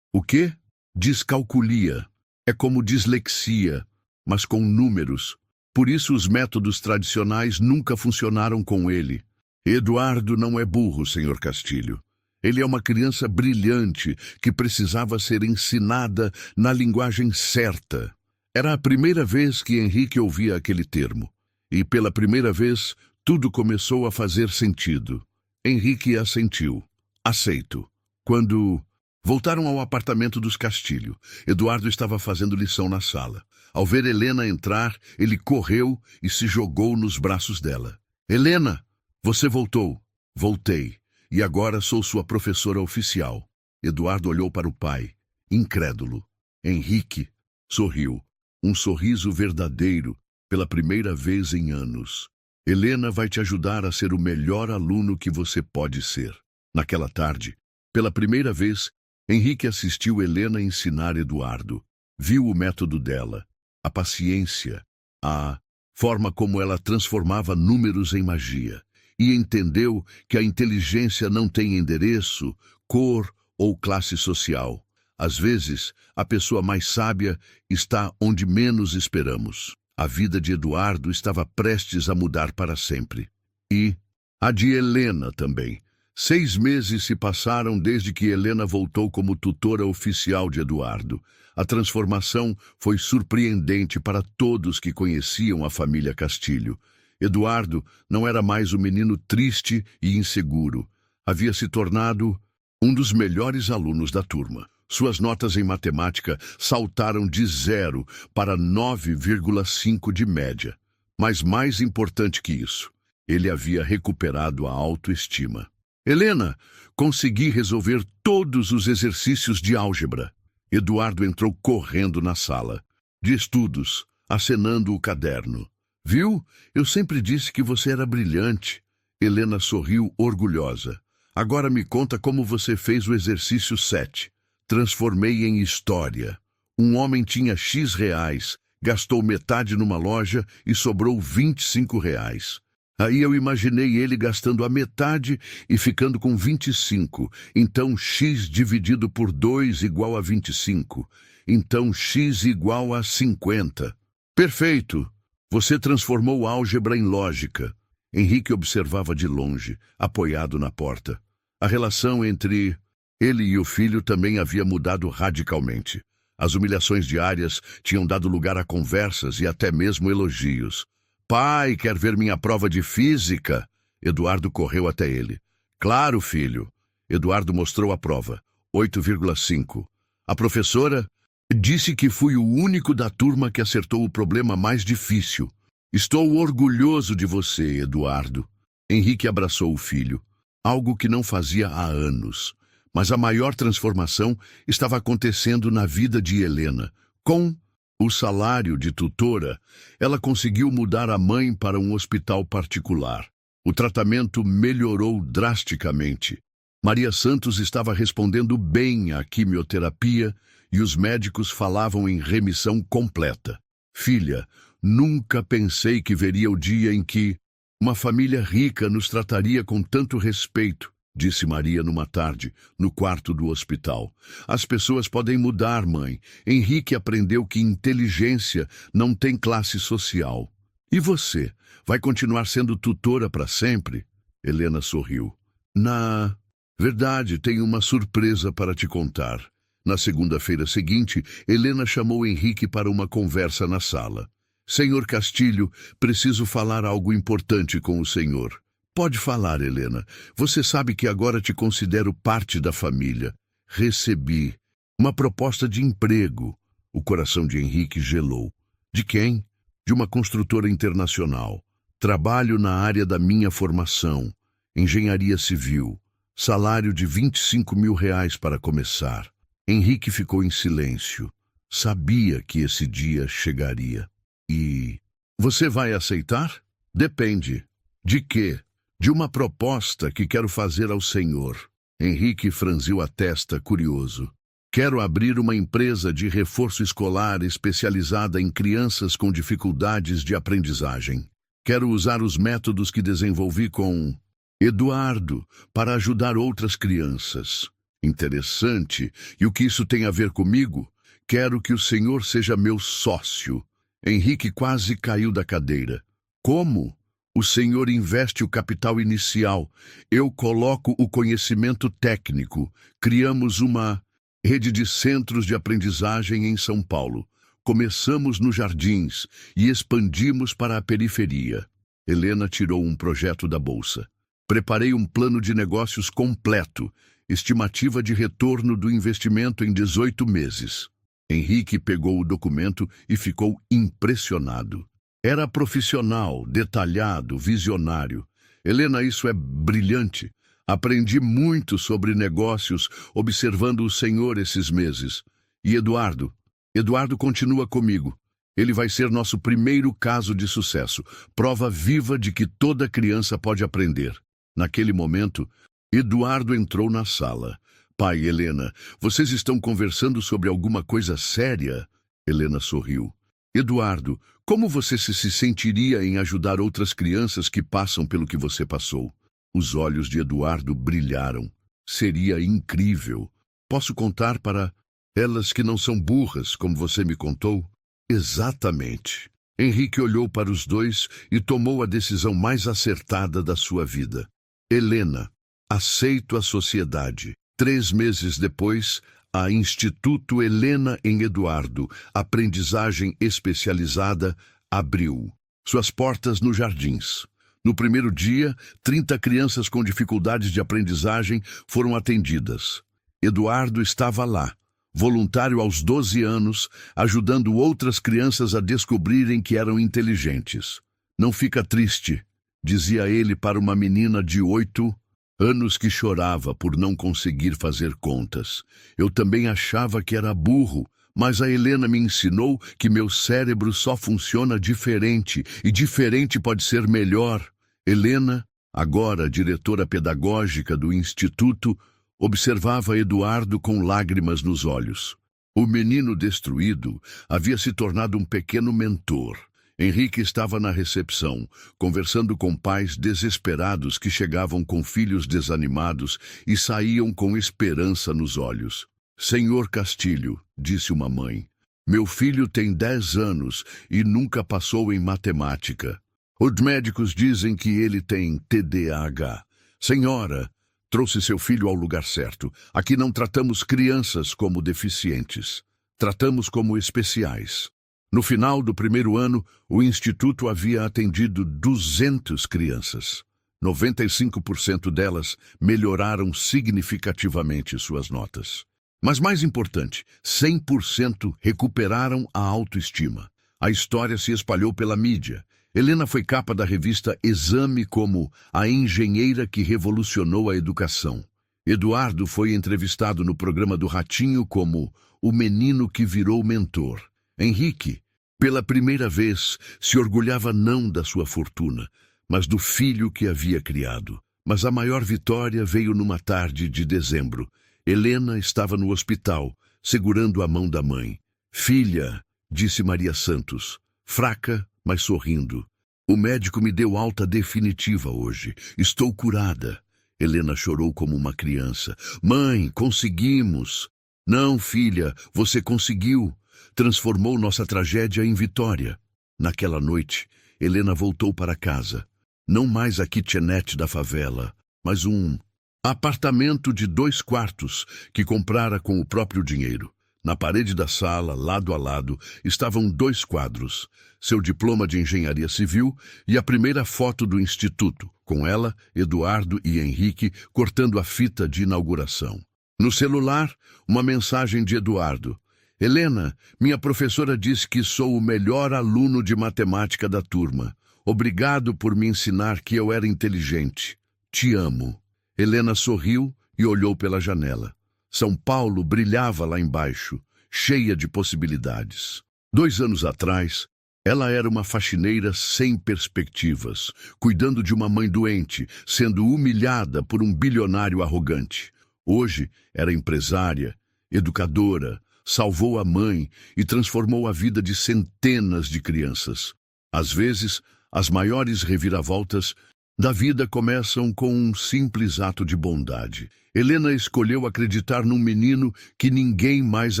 O quê? Descalculia. É como dislexia, mas com números. Por isso os métodos tradicionais nunca funcionaram com ele. Eduardo não é burro, Sr. Castilho. Ele é uma criança brilhante que precisava ser ensinada na linguagem certa. Era a primeira vez que Henrique ouvia aquele termo. E pela primeira vez, tudo começou a fazer sentido. Henrique assentiu. Aceito. Quando voltaram ao apartamento dos Castilho, Eduardo estava fazendo lição na sala. Ao ver Helena entrar, ele correu e se jogou nos braços dela. Helena, você voltou. Voltei. E agora sou sua professora oficial. Eduardo olhou para o pai, incrédulo. Henrique sorriu. Um sorriso verdadeiro, pela primeira vez em anos. Helena vai te ajudar a ser o melhor aluno que você pode ser. Naquela tarde, pela primeira vez, Henrique assistiu Helena ensinar Eduardo. Viu o método dela, a paciência, a forma como ela transformava números em magia. E entendeu que a inteligência não tem endereço, cor ou classe social. Às vezes, a pessoa mais sábia está onde menos esperamos. A vida de Eduardo estava prestes a mudar para sempre. E a de Helena também. 6 meses se passaram desde que Helena voltou como tutora oficial de Eduardo. A transformação foi surpreendente para todos que conheciam a família Castilho. Eduardo não era mais o menino triste e inseguro. Havia se tornado um dos melhores alunos da turma. Suas notas em matemática saltaram de 0 para 9,5 de média. Mas mais importante que isso, ele havia recuperado a autoestima. Helena, consegui resolver todos os exercícios de álgebra. Eduardo entrou correndo na sala de estudos, acenando o caderno. Viu? Eu sempre disse que você era brilhante. Helena sorriu orgulhosa. Agora me conta como você fez o exercício 7. Transformei em história. Um homem tinha X reais, gastou metade numa loja e sobrou 25 reais. Aí eu imaginei ele gastando a metade e ficando com 25. Então X dividido por 2 igual a 25. Então X igual a 50. Perfeito! Você transformou álgebra em lógica. Henrique observava de longe, apoiado na porta. A relação entre ele e o filho também havia mudado radicalmente. As humilhações diárias tinham dado lugar a conversas e até mesmo elogios. Pai, quer ver minha prova de física? Eduardo correu até ele. Claro, filho. Eduardo mostrou a prova. 8,5. A professora disse que fui o único da turma que acertou o problema mais difícil. Estou orgulhoso de você, Eduardo. Henrique abraçou o filho, algo que não fazia há anos. Mas a maior transformação estava acontecendo na vida de Helena. Com o salário de tutora, ela conseguiu mudar a mãe para um hospital particular. O tratamento melhorou drasticamente. Maria Santos estava respondendo bem à quimioterapia e os médicos falavam em remissão completa. Filha, nunca pensei que veria o dia em que uma família rica nos trataria com tanto respeito, disse Maria numa tarde, no quarto do hospital. As pessoas podem mudar, mãe. Henrique aprendeu que inteligência não tem classe social. E você, vai continuar sendo tutora para sempre? Helena sorriu. Na verdade, tenho uma surpresa para te contar. Na segunda-feira seguinte, Helena chamou Henrique para uma conversa na sala. Senhor Castilho, preciso falar algo importante com o senhor. Pode falar, Helena. Você sabe que agora te considero parte da família. Recebi uma proposta de emprego. O coração de Henrique gelou. De quem? De uma construtora internacional. Trabalho na área da minha formação. Engenharia civil. Salário de R$ 25.000 para começar. Henrique ficou em silêncio. Sabia que esse dia chegaria. E... Você vai aceitar? Depende. De quê? De uma proposta que quero fazer ao senhor. Henrique franziu a testa, curioso. Quero abrir uma empresa de reforço escolar especializada em crianças com dificuldades de aprendizagem. Quero usar os métodos que desenvolvi com Eduardo para ajudar outras crianças. Interessante. E o que isso tem a ver comigo? Quero que o senhor seja meu sócio. Henrique quase caiu da cadeira. Como? O senhor investe o capital inicial. Eu coloco o conhecimento técnico. Criamos uma rede de centros de aprendizagem em São Paulo. Começamos nos Jardins e expandimos para a periferia. Helena tirou um projeto da bolsa. Preparei um plano de negócios completo. Estimativa de retorno do investimento em 18 meses. Henrique pegou o documento e ficou impressionado. Era profissional, detalhado, visionário. Helena, isso é brilhante. Aprendi muito sobre negócios observando o senhor esses meses. E Eduardo? Eduardo continua comigo. Ele vai ser nosso primeiro caso de sucesso. Prova viva de que toda criança pode aprender. Naquele momento, Eduardo entrou na sala. Pai, Helena, vocês estão conversando sobre alguma coisa séria? Helena sorriu. Eduardo, como você se sentiria em ajudar outras crianças que passam pelo que você passou? Os olhos de Eduardo brilharam. Seria incrível. Posso contar para elas que não são burras, como você me contou? Exatamente. Henrique olhou para os dois e tomou a decisão mais acertada da sua vida. Helena, aceito a sociedade. 3 meses depois, a Instituto Helena em Eduardo, aprendizagem especializada, abriu suas portas nos Jardins. No primeiro dia, 30 crianças com dificuldades de aprendizagem foram atendidas. Eduardo estava lá, voluntário aos 12 anos, ajudando outras crianças a descobrirem que eram inteligentes. Não fica triste, dizia ele para uma menina de 8 anos que chorava por não conseguir fazer contas. Eu também achava que era burro, mas a Helena me ensinou que meu cérebro só funciona diferente, e diferente pode ser melhor. Helena, agora diretora pedagógica do Instituto, observava Eduardo com lágrimas nos olhos. O menino destruído havia se tornado um pequeno mentor. Henrique estava na recepção, conversando com pais desesperados que chegavam com filhos desanimados e saíam com esperança nos olhos. Senhor Castilho, disse uma mãe, meu filho tem 10 anos e nunca passou em matemática. Os médicos dizem que ele tem TDAH. Senhora, trouxe seu filho ao lugar certo. Aqui não tratamos crianças como deficientes. Tratamos como especiais. No final do primeiro ano, o Instituto havia atendido 200 crianças. 95% delas melhoraram significativamente suas notas. Mas mais importante, 100% recuperaram a autoestima. A história se espalhou pela mídia. Helena foi capa da revista Exame como a engenheira que revolucionou a educação. Eduardo foi entrevistado no programa do Ratinho como o menino que virou mentor. Henrique, pela primeira vez, se orgulhava não da sua fortuna, mas do filho que havia criado. Mas a maior vitória veio numa tarde de dezembro. Helena estava no hospital, segurando a mão da mãe. Filha, disse Maria Santos, fraca, mas sorrindo. O médico me deu alta definitiva hoje. Estou curada. Helena chorou como uma criança. Mãe, conseguimos. Não, filha, você conseguiu. Transformou nossa tragédia em vitória. Naquela noite, Helena voltou para casa. Não mais a kitchenette da favela, mas um Apartamento de 2 quartos que comprara com o próprio dinheiro. Na parede da sala, lado a lado, estavam 2 quadros, seu diploma de engenharia civil e a primeira foto do instituto, com ela, Eduardo e Henrique cortando a fita de inauguração. No celular, uma mensagem de Eduardo. Helena, minha professora disse que sou o melhor aluno de matemática da turma. Obrigado por me ensinar que eu era inteligente. Te amo. Helena sorriu e olhou pela janela. São Paulo brilhava lá embaixo, cheia de possibilidades. 2 anos atrás, ela era uma faxineira sem perspectivas, cuidando de uma mãe doente, sendo humilhada por um bilionário arrogante. Hoje, era empresária, educadora, salvou a mãe e transformou a vida de centenas de crianças. Às vezes, as maiores reviravoltas da vida começam com um simples ato de bondade. Helena escolheu acreditar num menino que ninguém mais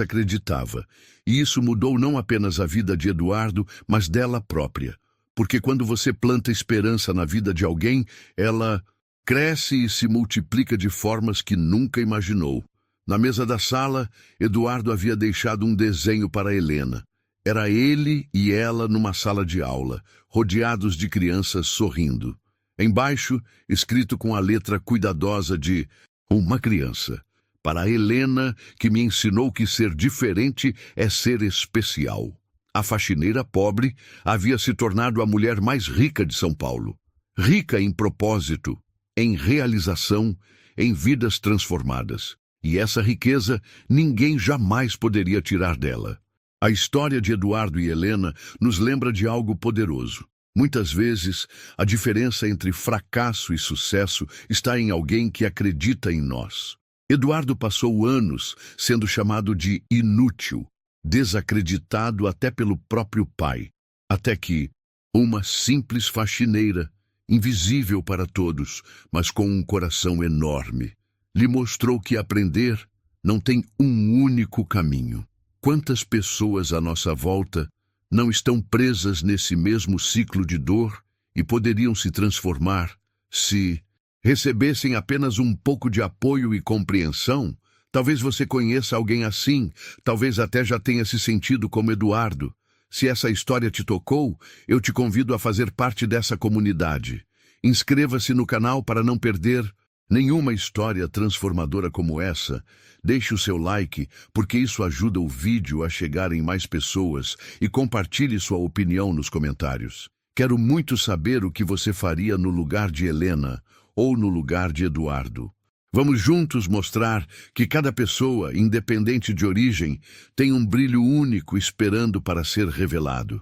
acreditava. E isso mudou não apenas a vida de Eduardo, mas dela própria. Porque quando você planta esperança na vida de alguém, ela cresce e se multiplica de formas que nunca imaginou. Na mesa da sala, Eduardo havia deixado um desenho para Helena. Era ele e ela numa sala de aula, rodeados de crianças sorrindo. Embaixo, escrito com a letra cuidadosa de uma criança. Para Helena, que me ensinou que ser diferente é ser especial. A faxineira pobre havia se tornado a mulher mais rica de São Paulo. Rica em propósito, em realização, em vidas transformadas. E essa riqueza ninguém jamais poderia tirar dela. A história de Eduardo e Helena nos lembra de algo poderoso. Muitas vezes, a diferença entre fracasso e sucesso está em alguém que acredita em nós. Eduardo passou anos sendo chamado de inútil, desacreditado até pelo próprio pai, até que uma simples faxineira, invisível para todos, mas com um coração enorme, lhe mostrou que aprender não tem um único caminho. Quantas pessoas à nossa volta não estão presas nesse mesmo ciclo de dor e poderiam se transformar se recebessem apenas um pouco de apoio e compreensão? Talvez você conheça alguém assim, talvez até já tenha se sentido como Eduardo. Se essa história te tocou, eu te convido a fazer parte dessa comunidade. Inscreva-se no canal para não perder nenhuma história transformadora como essa. Deixe o seu like, porque isso ajuda o vídeo a chegar em mais pessoas, e compartilhe sua opinião nos comentários. Quero muito saber o que você faria no lugar de Helena ou no lugar de Eduardo. Vamos juntos mostrar que cada pessoa, independente de origem, tem um brilho único esperando para ser revelado.